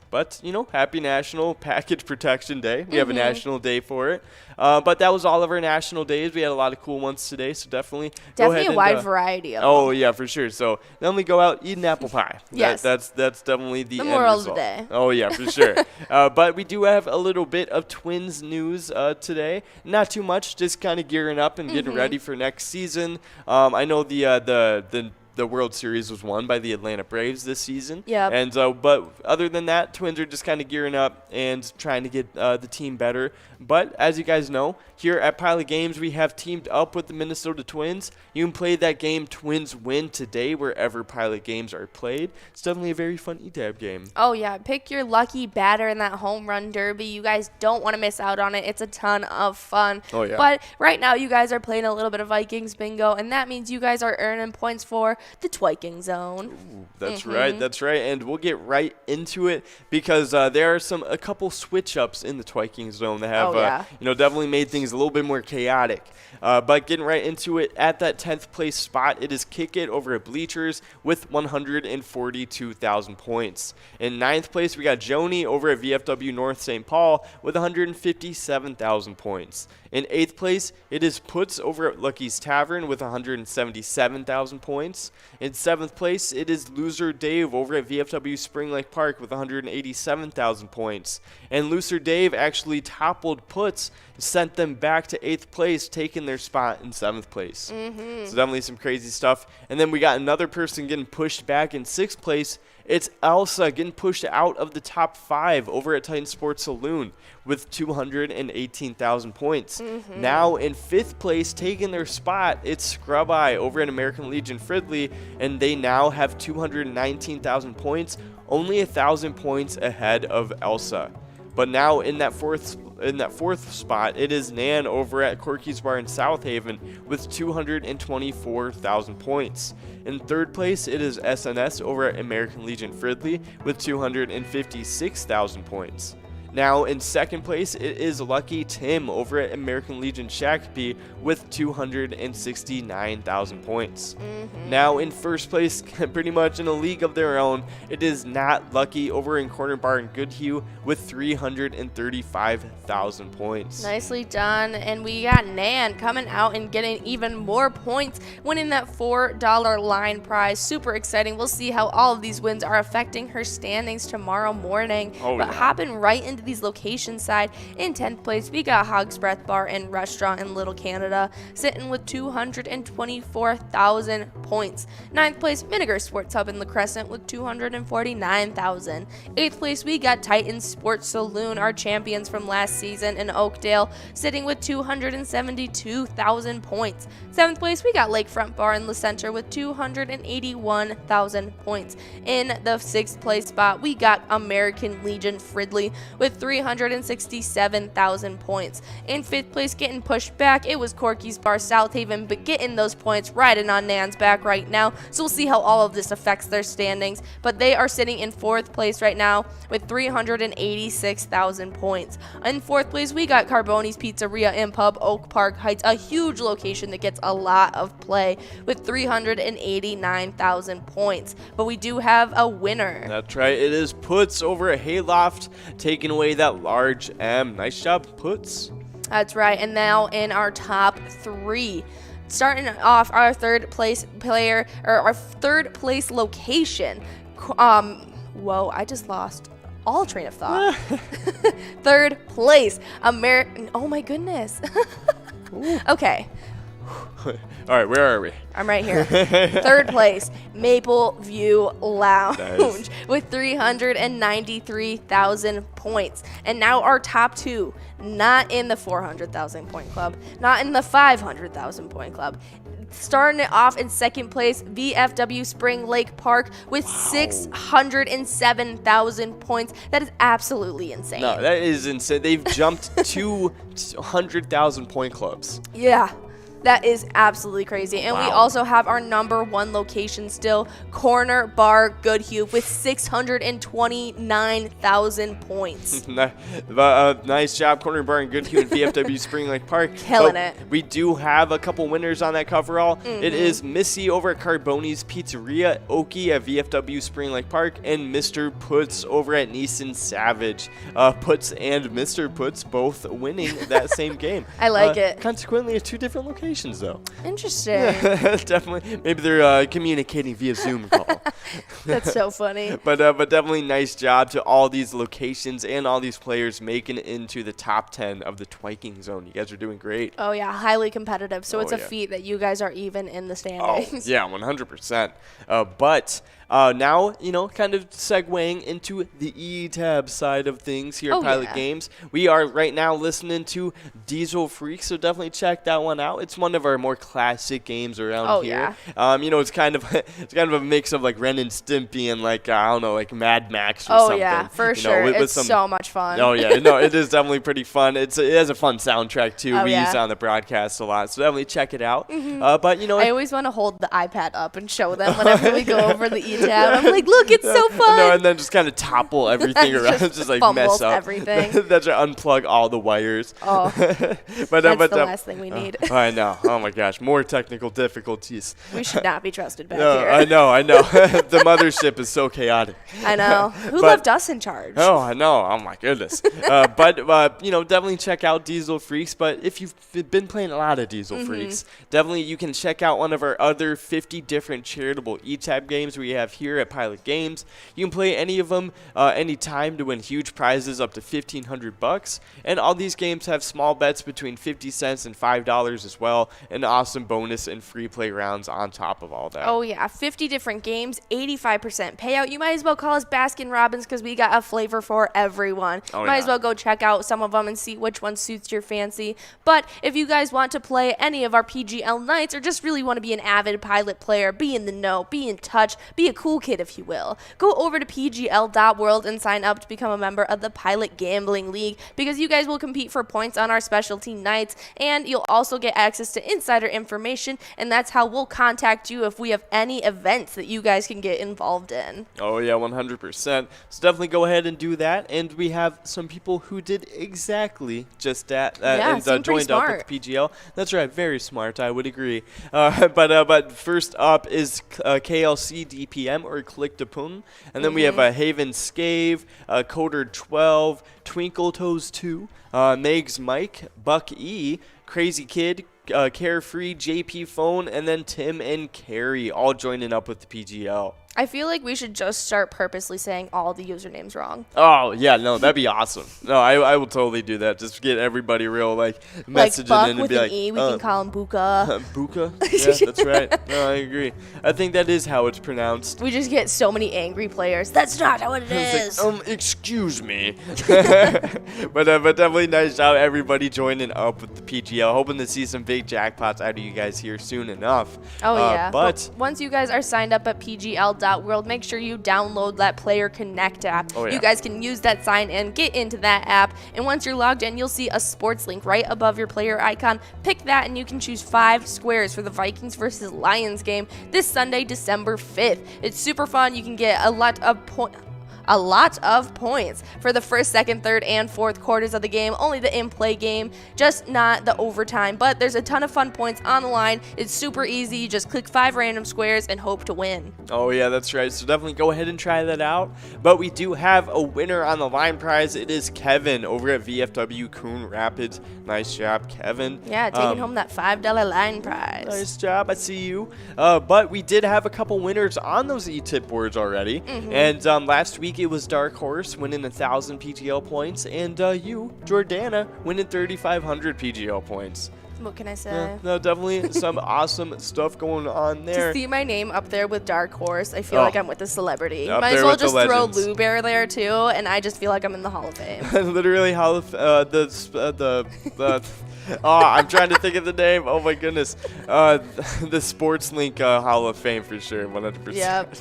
But, happy National Package Protection Day. We have a national day for it. But that was all of our national days. We had a lot of cool ones today, so definitely go ahead a wide variety of them. Oh, yeah, for sure. So then we go out, eat an apple pie. Yes. That's definitely the end moral of result. the day. Oh, yeah, for sure. But we do have a little bit of Twins news today. Not too much, just kind of gearing up and getting ready for next season. I know the World Series was won by the Atlanta Braves this season. Yeah. And but other than that, Twins are just kind of gearing up and trying to get the team better. But as you guys know, here at Pilot Games, we have teamed up with the Minnesota Twins. You can play that game Twins Win today wherever Pilot Games are played. It's definitely a very fun ETAB game. Oh, yeah. Pick your lucky batter in that home run derby. You guys don't want to miss out on it. It's a ton of fun. Oh, yeah. But right now, you guys are playing a little bit of Vikings bingo, and that means you guys are earning points for the Twiking Zone. Ooh, that's right. That's right. And we'll get right into it because there are a couple switch ups in the Twiking Zone that have definitely made things a little bit more chaotic. But getting right into it, at that 10th place spot, it is Kick It over at Bleachers with 142,000 points. In 9th place, we got Joni over at VFW North St. Paul with 157,000 points. In 8th place, it is Puts over at Lucky's Tavern with 177,000 points. In 7th place, it is Loser Dave over at VFW Spring Lake Park with 187,000 points. And Loser Dave actually toppled Puts, sent them back to 8th place, taking their spot in 7th place. So definitely some crazy stuff. And then we got another person getting pushed back in 6th place. It's Elsa getting pushed out of the top 5 over at Titan Sports Saloon with 218,000 points. points. Now in 5th place, taking their spot, it's Scrub Eye over at American Legion Fridley, and they now have 219,000 points, only 1,000 points ahead of Elsa. But now in that fourth spot, it is Nan over at Corky's Bar in South Haven with 224,000 points. In 3rd place, it is SNS over at American Legion Fridley with 256,000 points. Now in 2nd place, it is Lucky Tim over at American Legion Shakopee with 269,000 points. Now in 1st place, pretty much in a league of their own, it is Not Lucky over in Corner Bar in Goodhue with 335,000 points. Nicely done. And we got Nan coming out and getting even more points, winning that $4 line prize. Super exciting. We'll see how all of these wins are affecting her standings tomorrow morning. But hopping right into these locations side, in 10th place, we got Hog's Breath Bar and Restaurant in Little Canada, sitting with 224,000 points. 9th place, Vinegar Sports Hub in La Crescent with 249,000. 8th place, we got Titan Sports Saloon, our champions from last season in Oakdale, sitting with 272,000 points. 7th place, we got Lakefront Bar in La Center with 281,000 points. In the 6th place spot, we got American Legion Fridley with 367,000 points. In 5th place, getting pushed back, it was Corky's Bar South Haven, but getting those points riding on Nan's back right now. So we'll see how all of this affects their standings. But they are sitting in 4th place right now with 386,000 points. In 4th place, we got Carboni's Pizzeria and Pub, Oak Park Heights, a huge location that gets a lot of play with 389,000 points. But we do have a winner. That's right. It is Puts over at Hayloft, taking away that large M. Nice job, Puts. That's right. And now in our top 3. Starting off our 3rd place player, or our 3rd place location. Whoa, I just lost all train of thought. 3rd place, oh my goodness. Okay. All right, where are we? I'm right here. 3rd place, Maple View Lounge, nice, with 393,000 points. And now our top 2, not in the 400,000 point club, not in the 500,000 point club. Starting it off in 2nd place, VFW Spring Lake Park with 607,000 points. That is absolutely insane. No, that is insane. They've jumped 200,000 point clubs. Yeah. That is absolutely crazy. And we also have our number 1 location still, Corner Bar Goodhue, with 629,000 points. Nice job, Corner Bar and Goodhue and VFW Spring Lake Park. Killing it. We do have a couple winners on that coverall. It is Missy over at Carboni's Pizzeria, Okie at VFW Spring Lake Park, and Mr. Puts over at Neeson Savage. Puts and Mr. Puts both winning that same game. I like it. Consequently, it's 2 different locations. Though. Interesting. Yeah, definitely. Maybe they're communicating via Zoom call. That's so funny. But definitely nice job to all these locations and all these players making it into the top 10 of the Twiking zone. You guys are doing great. Oh, yeah. Highly competitive. So it's a feat that you guys are even in the standings. Oh, yeah, 100%. But now, kind of segueing into the E-Tab side of things here at Pilot Games. We are right now listening to Diesel Freak, so definitely check that one out. It's one of our more classic games around here. Yeah. It's kind of a mix of like Ren and Stimpy and like I don't know, like Mad Max or something. Oh yeah, for sure. It's so much fun. Oh yeah, no, it is definitely pretty fun. It has a fun soundtrack too. We use it on the broadcast a lot, so definitely check it out. But I always want to hold the iPad up and show them whenever we go over the E-Tab. I'm like, look, it's so fun. No, and then just kind of topple everything around, just like mess up everything. That's unplug all the wires. Oh, but that's the last thing we need. I know. Oh my gosh, more technical difficulties. We should not be trusted back here. I know. The mothership is so chaotic. I know. Who left us in charge? Oh, I know. Oh my goodness. But definitely check out Diesel Freaks. But if you've been playing a lot of Diesel Freaks, definitely you can check out one of our other 50 different charitable E-Tab games we have have here at Pilot Games. You can play any of them anytime to win huge prizes up to $1,500. And all these games have small bets between 50 cents and $5 as well. An awesome bonus and free play rounds on top of all that. Oh, yeah. 50 different games, 85% payout. You might as well call us Baskin Robbins because we got a flavor for everyone. Might as well go check out some of them and see which one suits your fancy. But if you guys want to play any of our PGL nights or just really want to be an avid Pilot player, be in the know, be in touch, be a cool kid if you will, go over to pgl.world and sign up to become a member of the Pilot Gambling League because you guys will compete for points on our specialty nights and you'll also get access to insider information, and that's how we'll contact you if we have any events that you guys can get involved in. Oh yeah, 100%. So definitely go ahead and do that. And we have some people who did exactly just that and joined up with PGL. That's right, very smart. I would agree. But first up is KLC DPM or Click to Pun, and then we have Haven Scave, Coder 12, Twinkle Toes 2, Megs Mike, Buck E, Crazy Kid, Carefree, JP Phone, and then Tim and Carrie all joining up with the PGL. I feel like we should just start purposely saying all the usernames wrong. Oh, yeah, no, that'd be awesome. No, I will totally do that. Just get everybody real, messaging Buck in and with be an like, E, we can call him Buka. Buka? Yeah, that's right. No, I agree. I think that is how it's pronounced. We just get so many angry players. That's not how it is. It's like, excuse me. but definitely nice job, everybody joining up with the PGL. Hoping to see some big jackpots out of you guys here soon enough. Oh, yeah. But once you guys are signed up at PGL.world, make sure you download that Player Connect app. Oh, yeah. You guys can use that sign in, get into that app, and once you're logged in, you'll see a sports link right above your player icon. Pick that, and you can choose 5 squares for the Vikings versus Lions game this Sunday, December 5th. It's super fun. You can get a lot of points for the first, second, third, and fourth quarters of the game. Only the in-play game, just not the overtime. But there's a ton of fun points on the line. It's super easy. You just click 5 random squares and hope to win. Oh, yeah, that's right. So definitely go ahead and try that out. But we do have a winner on the line prize. It is Kevin over at VFW Coon Rapids. Nice job, Kevin. Yeah, taking home that $5 line prize. Nice job. I see you. But we did have a couple winners on those e-tip boards already. And last week, it was Dark Horse winning 1,000 PGL points, and you, Jordana, winning 3,500 PGL points. What can I say? Yeah, no, definitely some awesome stuff going on there. To see my name up there with Dark Horse, I feel like I'm with a celebrity. Up Might as there well with the just throw legends. Lou Bear there too, and I just feel like I'm in the Hall of Fame. Literally, Hall of I'm trying to think of the name. Oh my goodness, the Sports Link Hall of Fame for sure, 100%. Yep.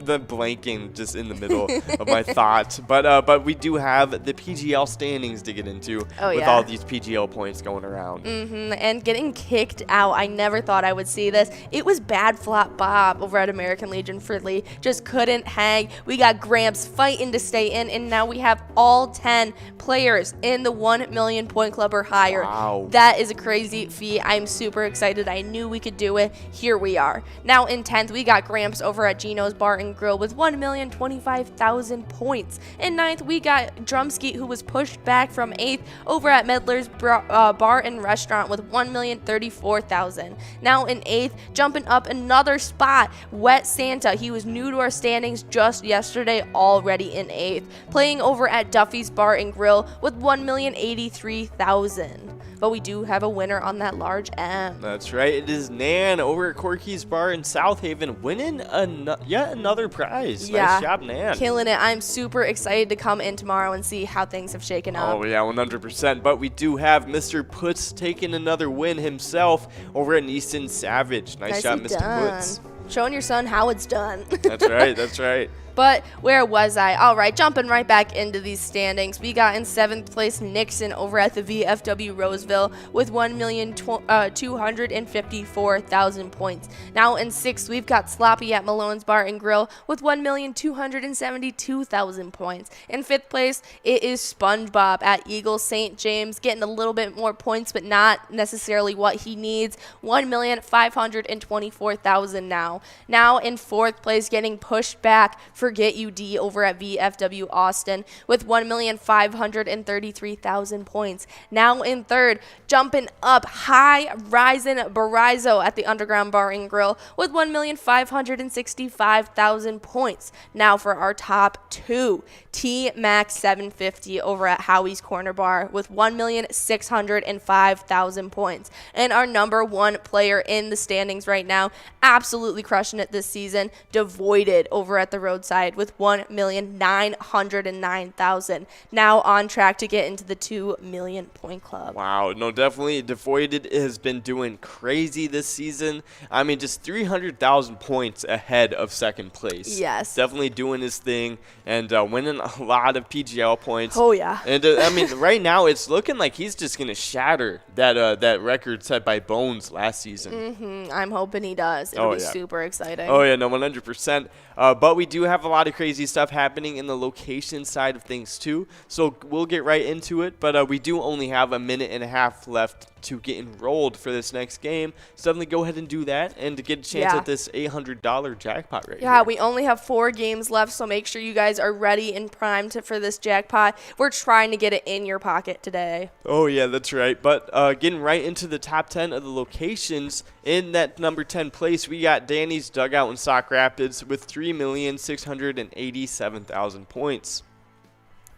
The blanking just in the middle of my thoughts, but we do have the PGL standings to get into with all these PGL points going around. And getting kicked out, I never thought I would see this. It was Bad Flop Bob over at American Legion Fridley. Just couldn't hang. We got Gramps fighting to stay in, and now we have all 10 players in the 1 million point club or higher. Wow. That is a crazy feat. I'm super excited. I knew we could do it. Here we are. Now in 10th, we got Gramps over at Gino's Bar and Grill with 1,025,000 points. In 9th, we got Drumskeet, who was pushed back from 8th over at Medler's Bar and Restaurant with 1,034,000. Now in 8th, jumping up another spot, Wet Santa. He was new to our standings just yesterday, already in 8th. Playing over at Duffy's Bar and Grill with 1,083,000. But we do have a winner on that large M. That's right. It is Nan over at Corky's Bar in South Haven, winning yet another prize. Yeah, nice job, Nan. Killing it. I'm super excited to come in tomorrow and see how things have shaken up. Oh, yeah, 100%. But we do have Mr. Puts taking another win himself over at Easton Savage. Nice job, Mr. Puts. Showing your son how it's done. That's right. That's right. But where was I? All right, jumping right back into these standings. We got in 7th place Nixon over at the VFW Roseville with 1,254,000 points. Now in 6th, we've got Sloppy at Malone's Bar and Grill with 1,272,000 points. In 5th place, it is SpongeBob at Eagle St. James, getting a little bit more points, but not necessarily what he needs. 1,524,000 now. now. Now in 4th place, getting pushed back, Forget You D over at VFW Austin with 1,533,000 points. Now in 3rd, jumping up, High Rising Barizo at the Underground Bar and Grill with 1,565,000 points. Now for our top 2, T-Max 750 over at Howie's Corner Bar with 1,605,000 points. And our number 1 player in the standings right now, absolutely crushing it this season, Devoided over at the Roadside with 1,909,000. Now on track to get into the 2 million point club. Wow, no, definitely Devoided has been doing crazy this season. I mean, just 300,000 points ahead of 2nd place. Yes. Definitely doing his thing and winning a lot of PGL points. Oh, yeah. And I mean, right now it's looking like he's just going to shatter that record set by Bones last season. I'm hoping he does. It'll be super exciting. Oh, yeah, no, 100%. But we do have a lot of crazy stuff happening in the location side of things, too. So we'll get right into it. But we do only have a minute and a half left to get enrolled for this next game. So definitely go ahead and do that and to get a chance at this $800 jackpot right here. Yeah, we only have 4 games left, so make sure you guys are ready and primed for this jackpot. We're trying to get it in your pocket today. Oh, yeah, that's right. But getting right into the top 10 of the locations, in that number 10 place, we got Danny's Dugout in Sauk Rapids with 3,687,000 points.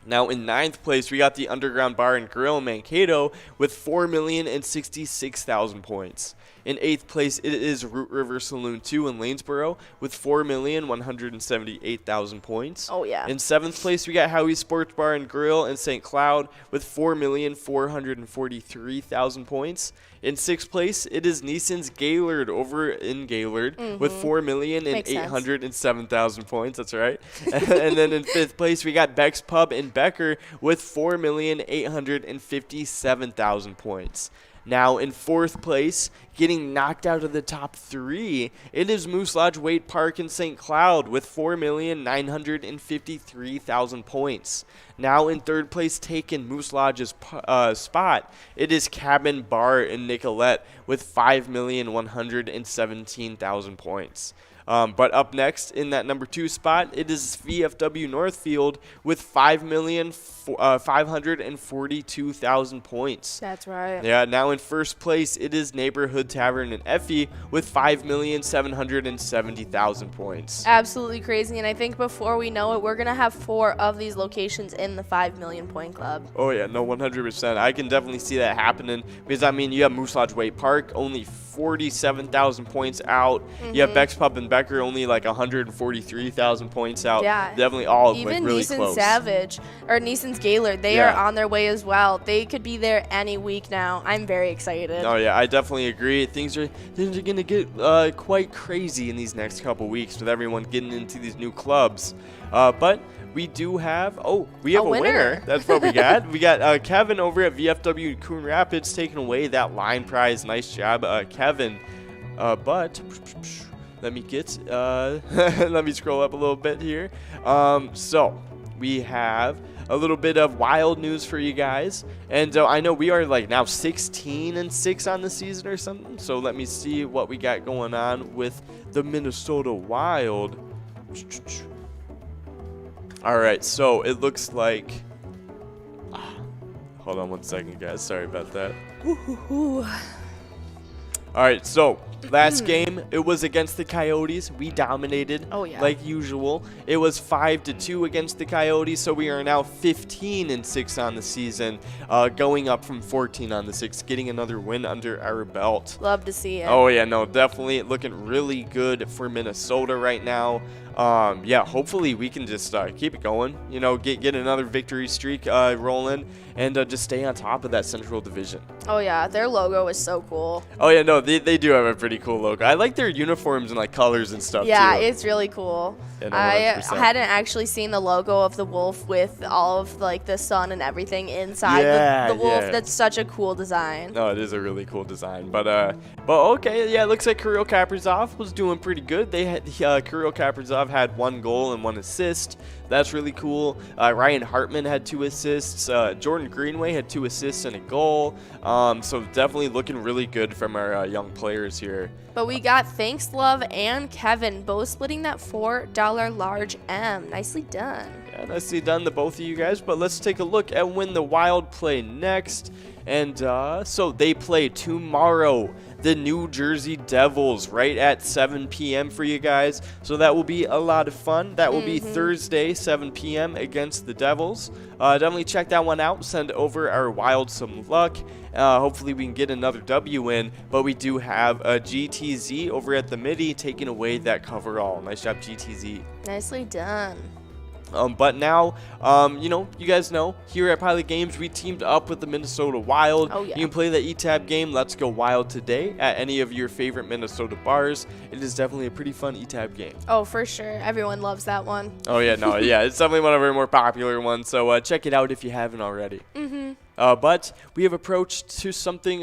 Now in 9th place, we got the Underground Bar and Grill in Mankato with 4,066,000 points. In 8th place, it is Root River Saloon 2 in Lanesboro with 4,178,000 points. Oh, yeah. In 7th place, we got Howie's Sports Bar and Grill in St. Cloud with 4,443,000 points. In 6th place, it is Neeson's Gaylord over in Gaylord with 4,807,000 points. That's right. And then in 5th place, we got Beck's Pub in Becker with 4,857,000 points. Now in 4th place, getting knocked out of the top 3, it is Moose Lodge Wade Park in St. Cloud with 4,953,000 points. Now in 3rd place, taking Moose Lodge's spot, it is Cabin Bar in Nicolette with 5,117,000 points. But up next in that number 2 spot, it is VFW Northfield with 5,542,000 points. That's right. Yeah, now in 1st place, it is Neighborhood Tavern in Effie with 5,770,000 points. Absolutely crazy, and I think before we know it, we're going to have 4 of these locations in the 5 million point club. Oh, yeah, no, 100%. I can definitely see that happening because, I mean, you have Moose Lodge Wade Park, only 47,000 points out. You have Beck's Pub and Becker, only like 143,000 points out. Yeah. Definitely all even like really Neeson close. Savage or Neeson's Gaylord, they are on their way as well. They could be there any week now. I'm very excited. Oh yeah, I definitely agree. Things are going to get quite crazy in these next couple weeks with everyone getting into these new clubs. But we do have we have a winner. That's what we got. We got Kevin over at VFW Coon Rapids taking away that line prize. Nice job, Kevin. But let me get let me scroll up a little bit here. So we have a little bit of wild news for you guys, and I know we are like now 16-6 on the season or something. So let me see what we got going on with the Minnesota Wild. All right, so it looks like. Hold on one second, guys. Sorry about that. All right, so last game, it was against the Coyotes. We dominated, like usual. It was 5-2 against the Coyotes, so we are now 15-6 on the season, going up from 14 on the 6, getting another win under our belt. Love to see it. Oh, yeah, no, definitely looking really good for Minnesota right now. Yeah, hopefully we can just keep it going, you know, get another victory streak rolling, and just stay on top of that Central Division. Oh, yeah, their logo is so cool. Oh, yeah, no, they do have a pretty cool logo. I like their uniforms and, like, colors and stuff, yeah, too. it's really cool. Yeah, no, I hadn't actually seen the logo of the wolf with all of, like, the sun and everything inside the wolf. That's such a cool design. No, it is a really cool design. But okay, yeah, it looks like Kirill Kaprizov was doing pretty good. They had Kirill Kaprizov Stanislav had 1 goal and 1 assist. That's really cool. Ryan Hartman had 2 assists. Jordan Greenway had 2 assists and a goal. So definitely looking really good from our young players here. But we got Thanks Love and Kevin both splitting that $4 large M. Nicely done. Yeah, nicely done to both of you guys. But let's take a look at when the Wild play next. And so they play tomorrow, the New Jersey Devils, right at 7 p.m. for you guys. So that will be a lot of fun. That will be Thursday, 7 p.m. against the Devils. Definitely check that one out. Send over our Wild some luck. Hopefully we can get another W in. But we do have a GTZ over at the Midi taking away that coverall. Nice job, GTZ. Nicely done. But now, you guys know, here at Pilot Games, we teamed up with the Minnesota Wild. Oh, yeah. You can play the ETAB game, Let's Go Wild, today at any of your favorite Minnesota bars. It is definitely a pretty fun ETAB game. Oh, for sure. Everyone loves that one. Oh, yeah, no, yeah, it's definitely one of our more popular ones, so check it out if you haven't already. But we have approached to something,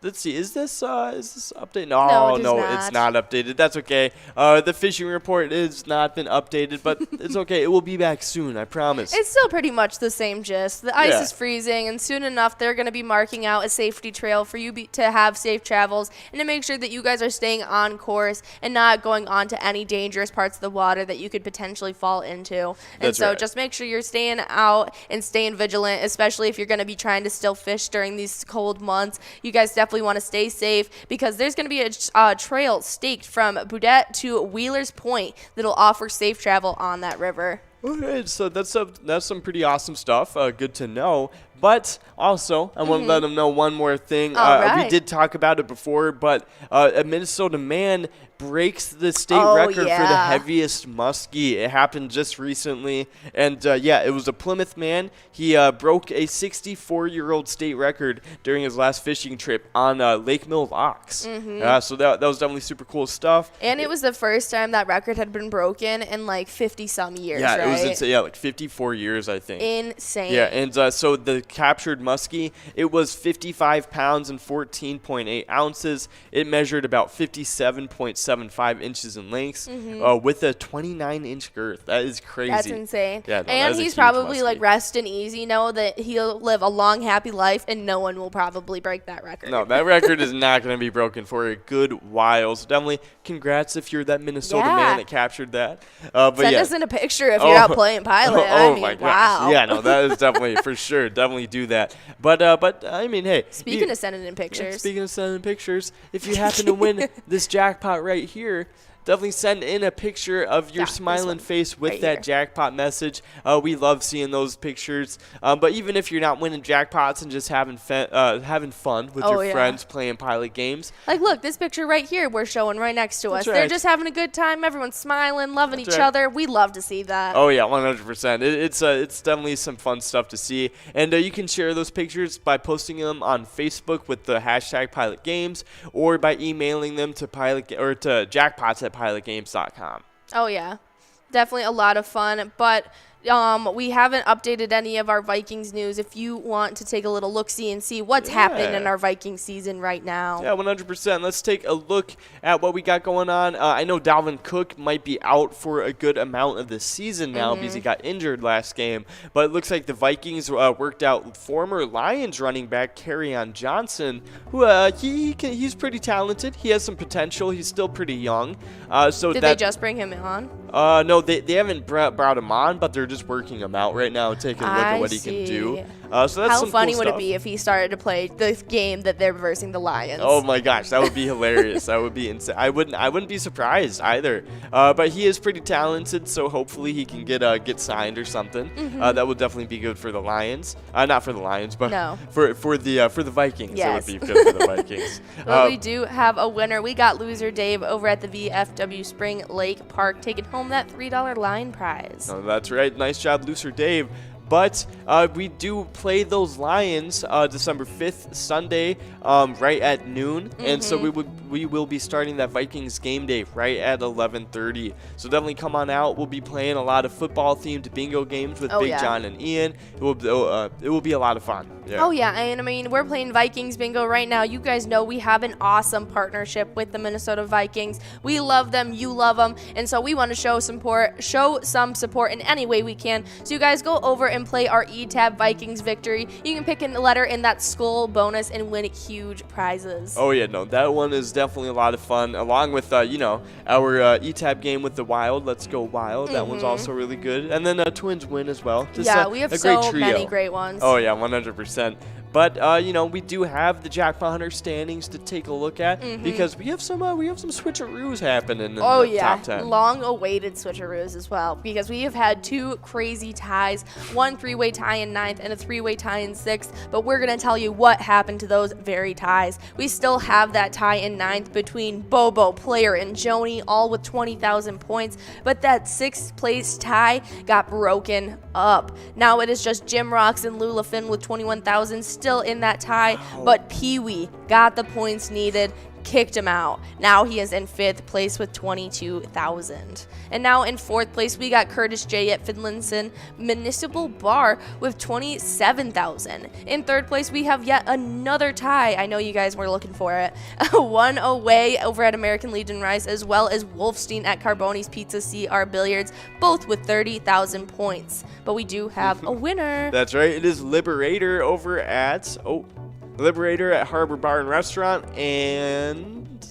let's see, is this updated? No, it's not updated. That's okay. The fishing report has not been updated, but it's okay. It will be back soon, I promise. It's still pretty much the same gist. The ice is freezing, and soon enough, they're going to be marking out a safety trail for you to have safe travels and to make sure that you guys are staying on course and not going on to any dangerous parts of the water that you could potentially fall into. And so just make sure you're staying out and staying vigilant, especially if you're going to be trying to still fish during these cold months. You guys definitely want to stay safe because there's going to be a trail staked from Boudet to Wheeler's Point that'll offer safe travel on that river. Okay, so that's some pretty awesome stuff. Good to know. But also, I want to let them know one more thing. We did talk about it before, but a Minnesota man breaks the state record for the heaviest muskie. It happened just recently. And, it was a Plymouth man. He broke a 64-year-old state record during his last fishing trip on Lake Mill Locks. So that was definitely super cool stuff. And it was the first time that record had been broken in like 50-some years, right? It was insane. Yeah, like 54 years, I think. Insane. Yeah, and so the captured muskie, it was 55 pounds and 14.8 ounces. It measured about 57.75 inches in length with a 29-inch girth. That is crazy. That's insane. Yeah, no, and he's probably like resting easy, know that he'll live a long, happy life, and no one will probably break that record. No, that record is not going to be broken for a good while. So definitely congrats if you're that Minnesota man that captured that. But Send us in a picture if you're out playing Pilot. I mean, my gosh. wow. Yeah, no, that is definitely for sure. Definitely do that. But I mean, hey. Speaking of sending in pictures. If you happen to win this jackpot right here, definitely send in a picture of your smiling face with that jackpot message. We love seeing those pictures. But even if you're not winning jackpots and just having fun with your friends playing Pilot Games. Like, look, this picture right here we're showing right next to us. They're just having a good time. Everyone's smiling, loving each other. We love to see that. Oh, yeah, 100%. It's definitely some fun stuff to see. And you can share those pictures by posting them on Facebook with the hashtag Pilot Games or by emailing them to to jackpots@pilotgames.com. Oh, yeah. Definitely a lot of fun. But we haven't updated any of our Vikings news. If you want to take a little look-see and see what's happening in our Viking season right now. Yeah, 100%. Let's take a look at what we got going on. I know Dalvin Cook might be out for a good amount of the season now because he got injured last game. But it looks like the Vikings worked out former Lions running back Kerryon Johnson, who he's pretty talented. He has some potential. He's still pretty young. Did they just bring him on? No, they haven't brought him on, but they're just working him out right now, taking a look at what he can do. So that's How funny would it be if he started to play the game that they're versing the Lions? Oh my gosh, that would be hilarious. That would be insane. I wouldn't be surprised either. But he is pretty talented, so hopefully he can get signed or something. That would definitely be good for the Lions. Not for the Lions, but for the Vikings. Yes. That would be good for the Vikings. Well, we do have a winner. We got Loser Dave over at the VFW Spring Lake Park taking home that $3 line prize. Oh, that's right. Nice job, Loser Dave. But we do play those Lions December 5th, Sunday, right at noon. And so we will be starting that Vikings game day right at 11:30. So definitely come on out. We'll be playing a lot of football-themed bingo games with Big John and Ian. It will be a lot of fun. Yeah. Oh, yeah. And I mean, we're playing Vikings bingo right now. You guys know we have an awesome partnership with the Minnesota Vikings. We love them. You love them. And so we want to show some support in any way we can. So you guys go over and play our ETAB Vikings victory. You can pick a letter in that skull bonus and win huge prizes. Oh, yeah. No, that one is definitely a lot of fun. Along with, our ETAB game with the Wild. Let's go Wild. That one's also really good. And then Twins win as well. Just we have a so great trio. many great ones. Oh, yeah, 100%. But we do have the Jackpot Hunter standings to take a look at because we have some switcheroos happening in the top 10. Long-awaited switcheroos as well, because we have had 2 crazy ties, 1 3-way tie in 9th and a 3-way tie in 6th, but we're going to tell you what happened to those very ties. We still have that tie in 9th between Bobo, Player, and Joni, all with 20,000 points, but that 6th place tie got broken up. Now it is just Jim Rocks and Lula Finn with 21,000 still in that tie, but Pee-wee got the points needed, kicked him out. Now he is in 5th place with 22,000. And now in 4th place, we got Curtis J. at Finlandson Municipal Bar with 27,000. In 3rd place, we have yet another tie. I know you guys were looking for it. 1 away over at American Legion Rice, as well as Wolfstein at Carboni's Pizza CR Billiards, both with 30,000 points. But we do have a winner. That's right. It is Liberator over at Liberator at Harbor Bar and Restaurant and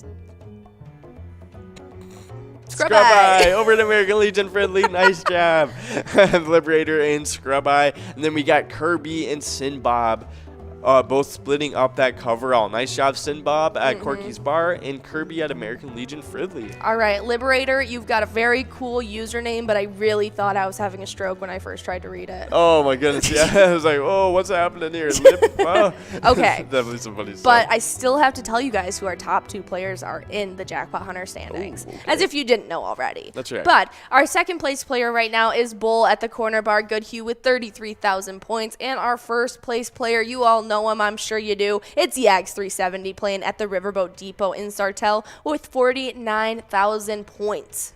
Scrub Eye over at American Legion Friendly. Nice job. Liberator and Scrub Eye. And then we got Kirby and Sin Bob. Both splitting up that coverall. Nice job, Sin Bob at Corky's Bar and Kirby at American Legion Fridley. All right, Liberator, you've got a very cool username, but I really thought I was having a stroke when I first tried to read it. Oh, my goodness. Yeah, I was like, oh, what's happening here? Okay. Definitely some funny stuff. But I still have to tell you guys who our top 2 players are in the Jackpot Hunter standings, as if you didn't know already. That's right. But our 2nd place player right now is Bull at the Corner Bar Goodhue with 33,000 points. And our 1st place player, you all know him, I'm sure you do. It's Yags370 playing at the Riverboat Depot in Sartell with 49,000 points.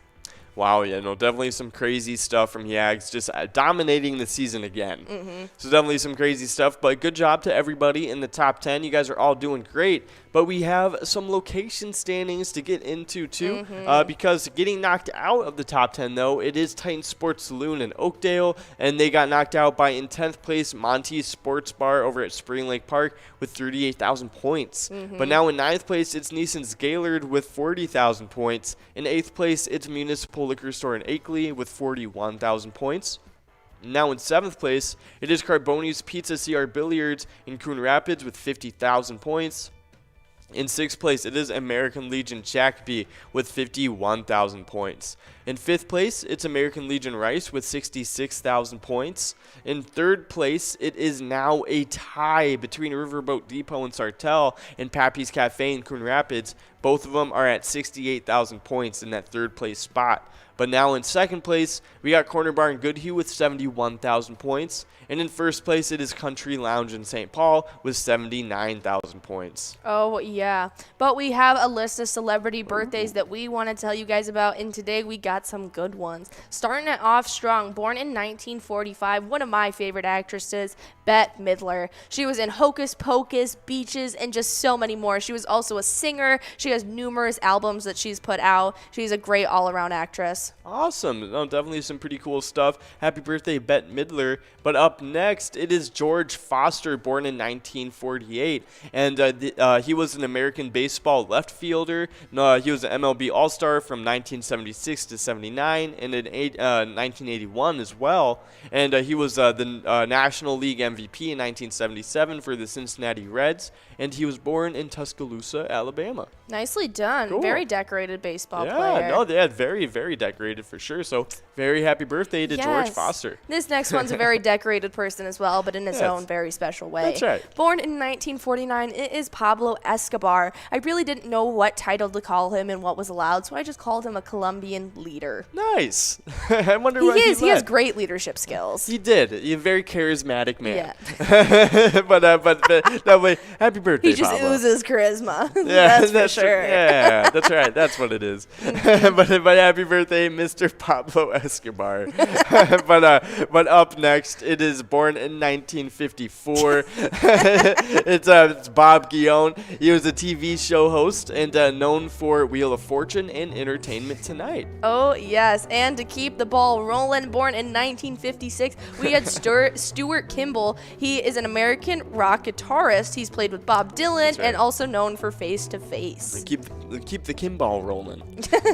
Wow, yeah, no, definitely some crazy stuff from Yags, just dominating the season again. So definitely some crazy stuff, but good job to everybody in the top 10. You guys are all doing great, but we have some location standings to get into too, because getting knocked out of the top 10, though, it is Titan Sports Saloon in Oakdale, and they got knocked out by, in 10th place, Monty's Sports Bar over at Spring Lake Park with 38,000 points. But now in 9th place, it's Neeson's Gaylord with 40,000 points. In 8th place, it's Municipal Liquor Store in Akeley with 41,000 points. Now in 7th place, it is Carboni's Pizza CR Billiards in Coon Rapids with 50,000 points. In 6th place, it is American Legion Jackby with 51,000 points. In 5th place, it's American Legion Rice with 66,000 points. In 3rd place, it is now a tie between Riverboat Depot and Sartell and Pappy's Cafe in Coon Rapids. Both of them are at 68,000 points in that 3rd place spot. But now in 2nd place, we got Corner Bar in Goodhue with 71,000 points. And in 1st place, it is Country Lounge in St. Paul with 79,000 points. Oh, yeah. But we have a list of celebrity birthdays that we want to tell you guys about, and today we got some good ones. Starting it off strong, born in 1945, one of my favorite actresses, Bette Midler. She was in Hocus Pocus, Beaches, and just so many more. She was also a singer. She has numerous albums that she's put out. She's a great all-around actress. Awesome. No, definitely some pretty cool stuff. Happy birthday, Bette Midler. But up next, it is George Foster, born in 1948. And he was an American baseball left fielder. He was an MLB All-Star from 1976 to 79 and in 1981 as well. And he was the National League MVP in 1977 for the Cincinnati Reds. And he was born in Tuscaloosa, Alabama. Nicely done. Cool. Very decorated baseball Yeah, player. no, they had very, very decorated for sure. So very happy birthday to George Yes. Foster. This next one's a very decorated person as well, but in his Yes. own very special way. That's right. Born in 1949, it is Pablo Escobar. I really didn't know what title to call him and what was allowed, so I just called him a Colombian leader. Nice. I wonder He what is. He has led. great leadership skills. He did. He's a very charismatic man. Yeah. but that way, happy birthday, He just Pablo. oozes charisma. Yeah, that's for sure. Yeah, that's right. That's what it is. but happy birthday, Mr. Pablo Escobar. but up next, it is born in 1954. It's Bob Guillaume. He was a TV show host and known for Wheel of Fortune and Entertainment Tonight. Oh, yes. And to keep the ball rolling, born in 1956, we had Stuart Kimball. He is an American rock guitarist. He's played with Bob Dylan right. and also known for Face to Face. Keep the Kimball rolling.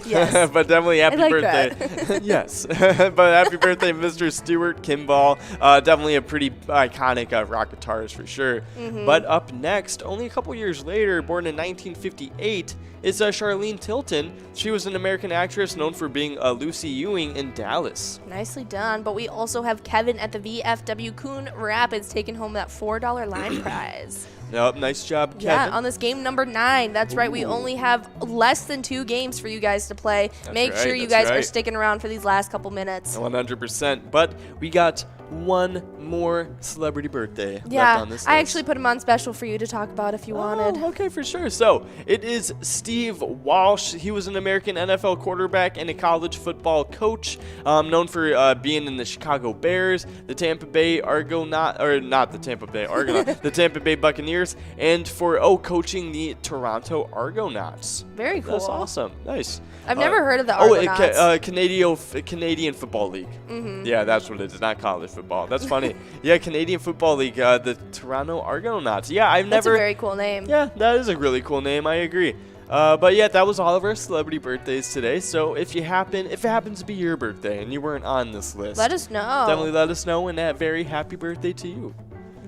Yes. But definitely happy like birthday. that. Yes. But happy birthday, Mr. Stuart Kimball. Definitely a pretty iconic rock guitarist for sure. Mm-hmm. But up next, only a couple years later, born in 1958, is Charlene Tilton. She was an American actress known for being Lucy Ewing in Dallas. Nicely done. But we also have Kevin at the VFW Coon Rapids taking home that $4 line prize. Yep, nice job, Kevin. Yeah, on this game number 9. That's right. We Ooh. only have less than 2 games for you guys to play. Make right, sure you that's guys are right. sticking around for these last couple minutes. 100%. But we got one more celebrity birthday left Yeah, on this I list. actually put him on special for you to talk about if you wanted. Oh, okay, for sure. So it is Steve Walsh. He was an American NFL quarterback and a college football coach, known for being in the Chicago Bears, the Tampa Bay Argonaut, or not the Tampa Bay Argonaut, the Tampa Bay Buccaneers, and for coaching the Toronto Argonauts. Very cool. That's awesome. Nice. I've never heard of the Argonauts. Canadian Football League. Mm-hmm. Yeah, that's what it is. Not college football. That's funny. Yeah, Canadian Football League. The Toronto Argonauts. Yeah, I've That's never. a very cool name. Yeah, that is a really cool name. I agree. But yeah, that was all of our celebrity birthdays today. So if it happens to be your birthday and you weren't on this list, Let us know. definitely let us know, and a very happy birthday to you.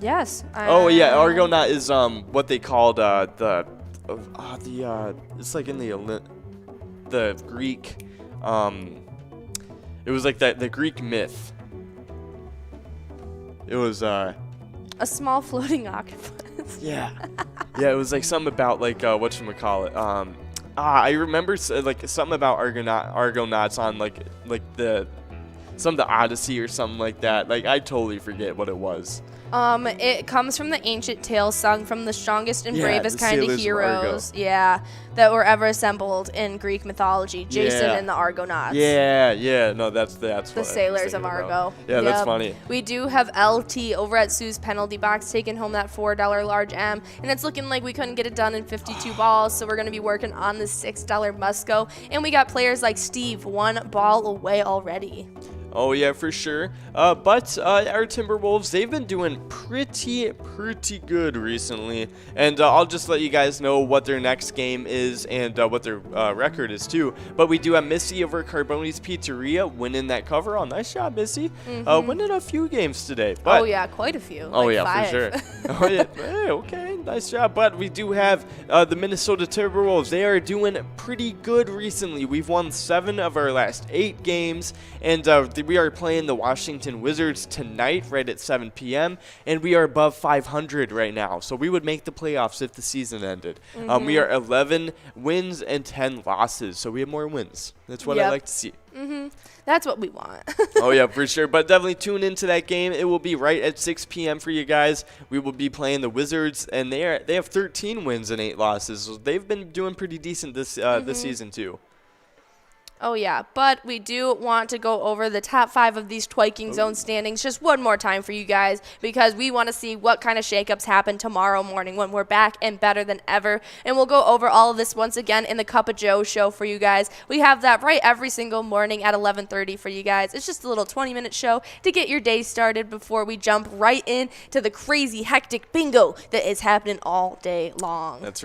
Yes. Oh yeah, Argonaut is what they called it's like in the Greek, it was like the Greek myth. It was A small floating octopus. yeah, it was like something about like whatchamacallit. I remember like something about Argonauts on like the Odyssey or something like that. Like I totally forget what it was. It comes from the ancient tales sung from the strongest and Yeah, bravest the kind of sailors of Argo. heroes. Yeah, that were ever assembled in Greek mythology. Jason Yeah. and the Argonauts. Yeah. No, that's The what I was sailors of thinking Argo. about. Yeah, that's Yep. funny. We do have LT over at Sue's penalty box taking home that $4 large M, and it's looking like we couldn't get it done in 52 balls, so we're going to be working on the $6 Musco. And we got players like Steve, 1 ball away already. Oh yeah, for sure. But our Timberwolves, they've been doing pretty good recently, and I'll just let you guys know what their next game is and what their record is too. But we do have Missy over at Carboni's Pizzeria winning that cover. Oh, nice job, Missy. Winning a few games today. But Oh yeah, quite a few. Oh like yeah, 5. for sure. Oh yeah, hey, okay, nice job. But we do have the Minnesota Timberwolves. They are doing pretty good recently. We've won 7 of our last 8 games, and we are playing the Washington Wizards tonight, right at 7 p.m. And we are above 500 right now, so we would make the playoffs if the season ended. We are 11 wins and 10 losses, so we have more wins. That's what I Yep. like to see. That's what we want. Oh yeah, for sure. But definitely tune into that game. It will be right at 6 p.m. for you guys. We will be playing the Wizards, and they have 13 wins and 8 losses. So they've been doing pretty decent this season too. Oh, yeah, but we do want to go over the top 5 of these Twiking Zone standings just one more time for you guys, because we want to see what kind of shakeups happen tomorrow morning when we're back and better than ever. And we'll go over all of this once again in the Cup of Joe show for you guys. We have that right every single morning at 11:30 for you guys. It's just a little 20-minute show to get your day started before we jump right in to the crazy, hectic bingo that is happening all day long. That's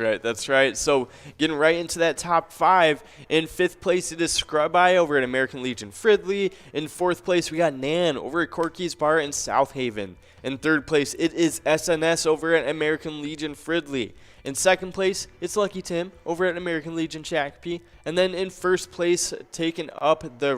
right. So getting right into that top 5. In 5th place, it is Scrub Eye over at American Legion Fridley. In 4th place, we got Nan over at Corky's Bar in South Haven. In 3rd place, it is SNS over at American Legion Fridley. In 2nd place, it's Lucky Tim over at American Legion Shakopee. And then in 1st place, taking up the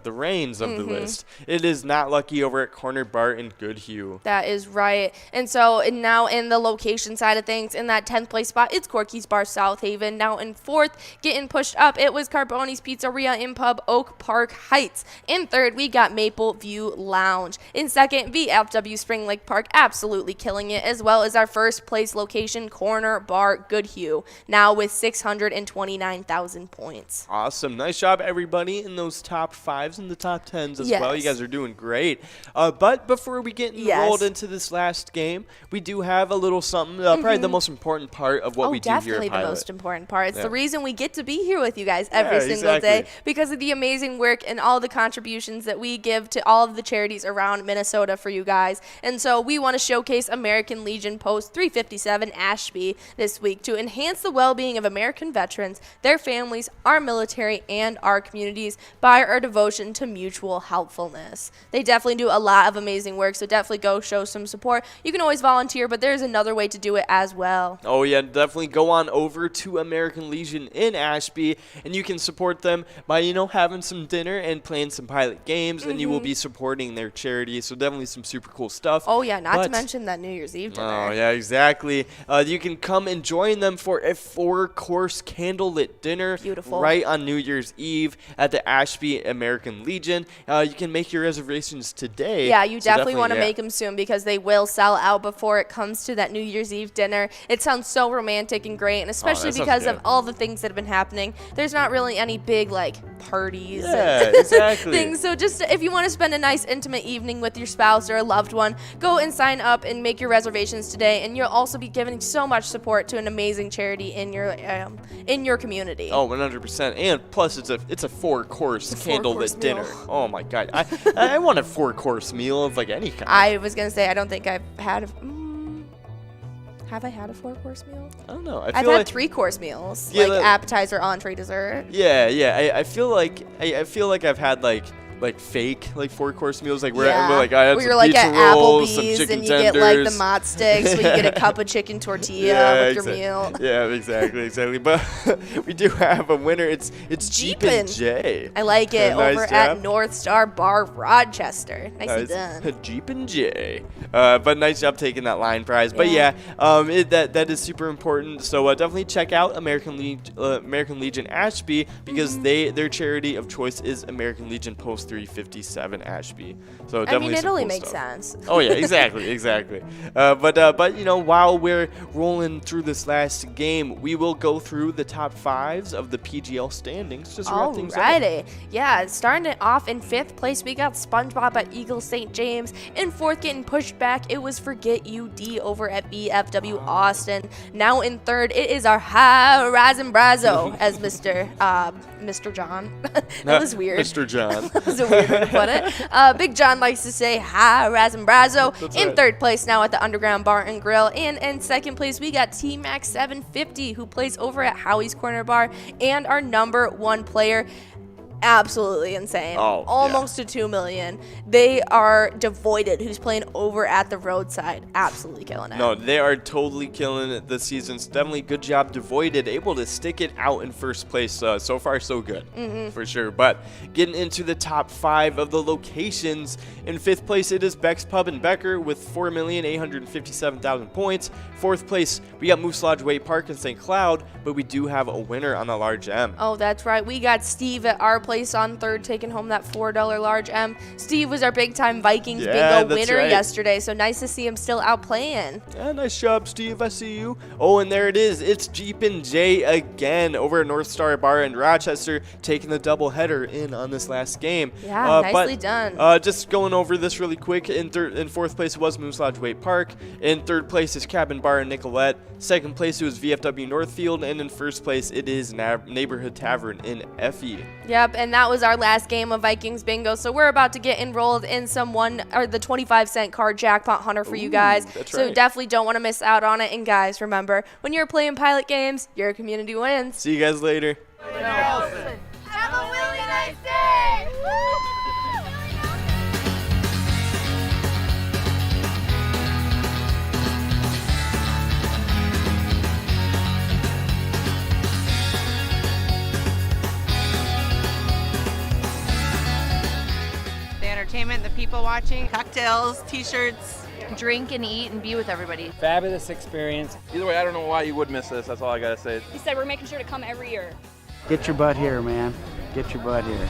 reins of the list, it is Not Lucky over at Corner Bar in Goodhue. That is right. And so now in the location side of things, in that 10th place spot, it's Corky's Bar South Haven. Now in 4th, getting pushed up, it was Carboni's Pizzeria in Pub Oak Park Heights. In 3rd, we got Maple View Lounge. In 2nd, VFW Spring Lake Park, absolutely killing it, as well as our 1st place location, Corner Bar Goodhue, now with 629,000 points. Awesome. Nice job, everybody, in those top 5s and the top 10s as well. You guys are doing great. But before we get enrolled into this last game, we do have a little something, probably the most important part of what we do here at Definitely Pilot. the most important part. It's the reason we get to be here with you guys every single day, because of the amazing work and all the contributions that we give to all of the charities around Minnesota for you guys. And so we want to showcase American Legion Post 357 Ashby this week to enhance the well-being of American veterans, their families, our military, and our communities by our devotion to mutual helpfulness. They definitely do a lot of amazing work, so definitely go show some support. You can always volunteer, but there's another way to do it as well. Oh yeah, definitely go on over to American Legion in Ashby, and you can support them by, having some dinner and playing some Pilot games, and you will be supporting their charity, so definitely some super cool stuff. Oh yeah, not to mention that New Year's Eve dinner. Oh yeah, exactly. You can come and join them for a 4-course candlelit dinner. Beautiful. Right on New Year's Eve at the Ashby American Legion. You can make your reservations today. Yeah, you definitely want to make them soon, because they will sell out before it comes to that New Year's Eve dinner. It sounds so romantic and great, and especially because of all the things that have been happening. There's not really any big parties and things. So just if you want to spend a nice intimate evening with your spouse or a loved one, go and sign up and make your reservations today, and you'll also be giving so much support to an amazing charity in your community. Oh, 100%. And plus, it's a 4-course candlelit dinner. Oh my God, I want a 4-course meal of any kind. I was gonna say I don't think I've had. Have I had a 4-course meal? I don't know. I've had 3-course meals, appetizer, entree, dessert. Yeah. I feel like I've had fake 4-course meals, where I had where some you're pizza at rolls, some Applebee's chicken and you tenders. get the mott sticks, where you get a cup of chicken tortilla with your meal. Yeah, exactly. But we do have a winner. It's Jeepin' J. I like it. Nice over job. at North Star Bar Rochester. Nicely done. Jeepin' J. But nice job taking that line prize. But that is super important. So definitely check out American Legion Ashby, because their charity of choice is American Legion Post 357 Ashby. So definitely it only cool makes stuff. sense. Oh yeah, exactly. But while we're rolling through this last game, we will go through the top 5s of the PGL standings. Just wrap things up. Alrighty. Yeah, starting it off in 5th place, we got SpongeBob at Eagle St. James. In 4th, getting pushed back, it was Forget UD over at BFW Austin. Now in 3rd, it is our Horizon Brazo as Mr. John. That was weird. Mr. John. That was a weird way to put it. Big John likes to say hi, Razin Brazo. In 3rd place now at the Underground Bar and Grill. And in 2nd place, we got T-Max 750, who plays over at Howie's Corner Bar, and our number 1 player. Absolutely insane. Almost to 2 million. They are Devoided, who's playing over at the Roadside. Absolutely killing it. No, they are totally killing it this season. Definitely good job, Devoided, able to stick it out in 1st place. So far, so good, for sure. But getting into the top 5 of the locations, in 5th place, it is Beck's Pub and Becker with 4,857,000 points. 4th place, we got Moose Lodge Way Park in St. Cloud, but we do have a winner on the large M. Oh, that's right. We got Steve at our place on 3rd, taking home that $4 large M. Steve was our big-time Vikings bingo winner yesterday, so nice to see him still out playing. Yeah, nice job, Steve. I see you. Oh, and there it is. It's Jeepin' J again over at North Star Bar in Rochester, taking the doubleheader in on this last game. Yeah, nicely done. Just going over this really quick. In 4th place was Moose Lodge Way Park. In 3rd place is Cabin Bar in Nicolette. 2nd place it was VFW Northfield, and in 1st place it is Neighborhood Tavern in Effie. Yep, and that was our last game of Vikings bingo. So we're about to get enrolled in the 25-cent card jackpot hunter for you guys. So definitely don't want to miss out on it. And guys, remember, when you're playing Pilot games, your community wins. See you guys later. Have a entertainment, the people watching, cocktails, t-shirts. Drink and eat and be with everybody. Fabulous experience. Either way, I don't know why you would miss this. That's all I gotta say. He said we're making sure to come every year. Get your butt here, man. Get your butt here.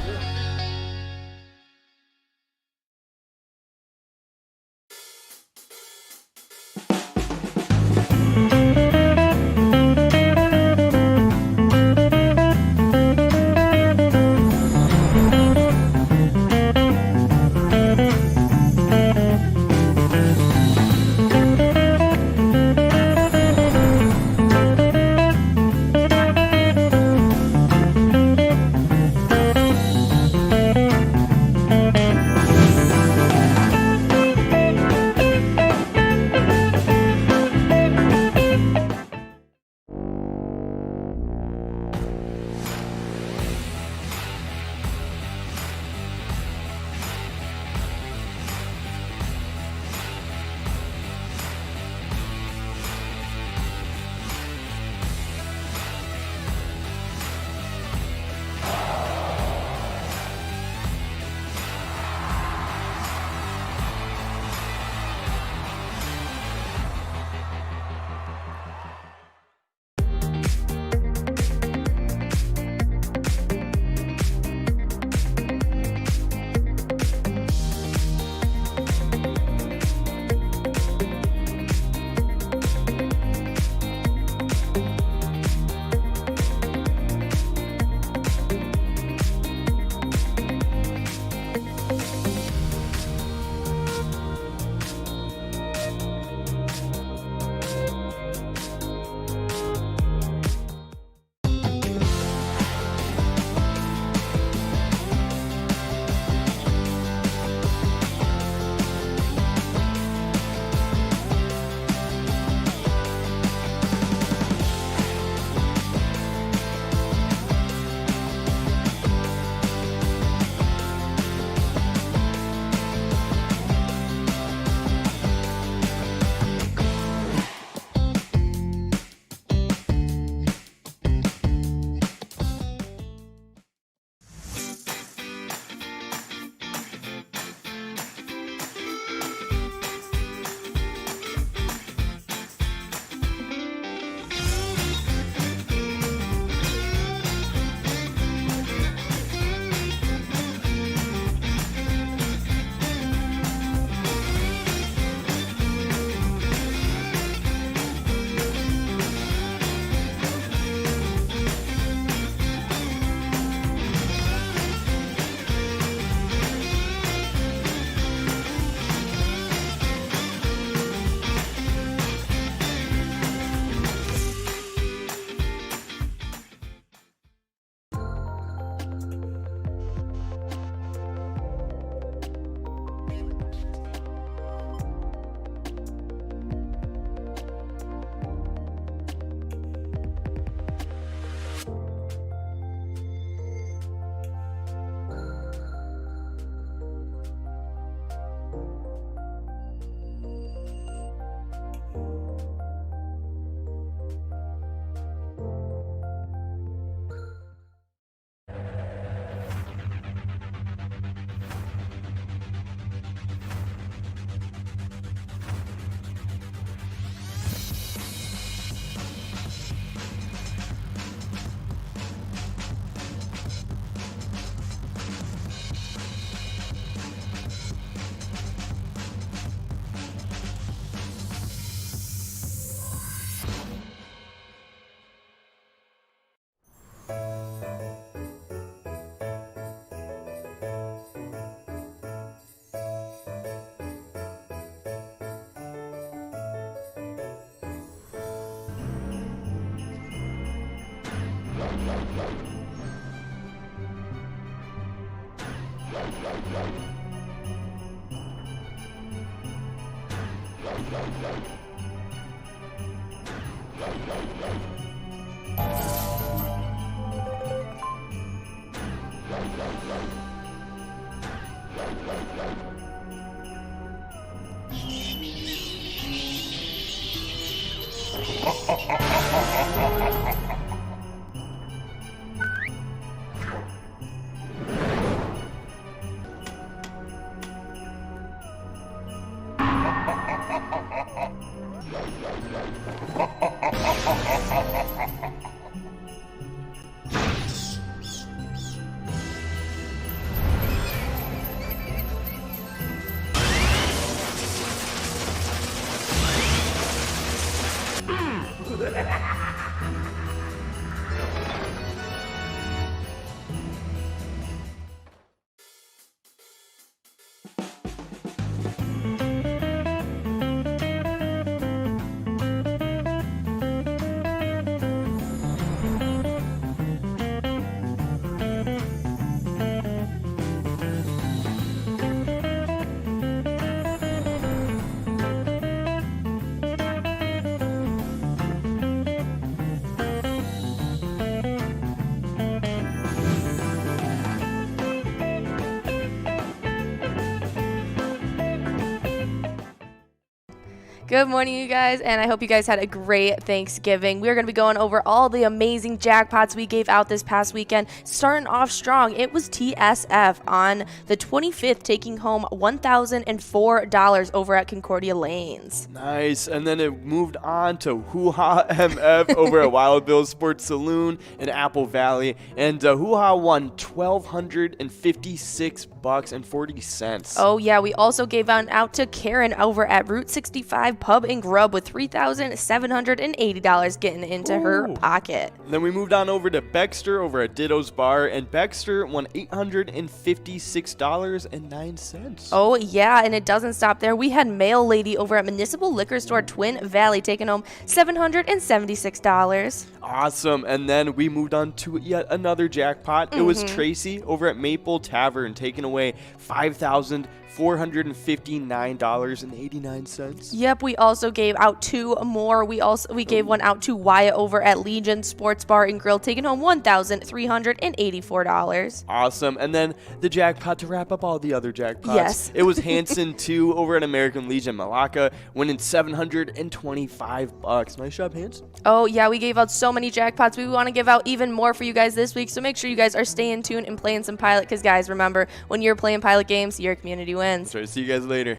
Good morning, you guys, and I hope you guys had a great Thanksgiving. We're going to be going over all the amazing jackpots we gave out this past weekend. Starting off strong, it was TSF on the 25th, taking home $1,004 over at Concordia Lanes. Nice. And then it moved on to Hoo-Ha MF over at Wild Bill Sports Saloon in Apple Valley. And Hoo-Ha won $1,256.40. Oh, yeah, we also gave out to Karen over at Route 65 Pub and Grub with $3,780 getting into her pocket. Then we moved on over to Baxter over at Ditto's Bar, and Baxter won $856.09. Oh, yeah, and it doesn't stop there. We had Mail Lady over at Municipal Liquor Store Twin Valley taking home $776. Awesome. And then we moved on to yet another jackpot. It was Tracy over at Maple Tavern taking away $5,459.89. Yep, we also gave out two more. We gave one out to Wyatt over at Legion Sports Bar and Grill, taking home $1,384. Awesome. And then the jackpot to wrap up all the other jackpots. Yes. It was Hanson 2 over at American Legion Malacca, winning $725. Nice job, Hanson. Oh, yeah, we gave out so many jackpots. We want to give out even more for you guys this week, so make sure you guys are staying tuned and playing some Pilot, because, guys, remember, when you're playing Pilot games, your community wins. Try to see you guys later.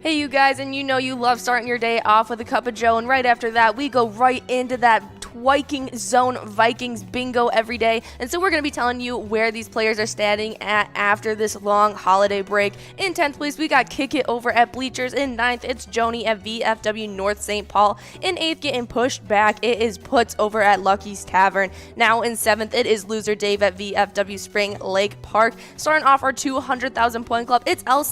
Hey, you guys, and you know you love starting your day off with a cup of Joe, and right after that, we go right into that Viking Zone Vikings bingo every day. And so we're going to be telling you where these players are standing at after this long holiday break. In 10th place, we got Kick It over at Bleachers. In 9th, it's Joni at VFW North St. Paul. In 8th, getting pushed back, it is Puts over at Lucky's Tavern. Now in 7th, it is Loser Dave at VFW Spring Lake Park. Starting off our 200,000 point club, it's El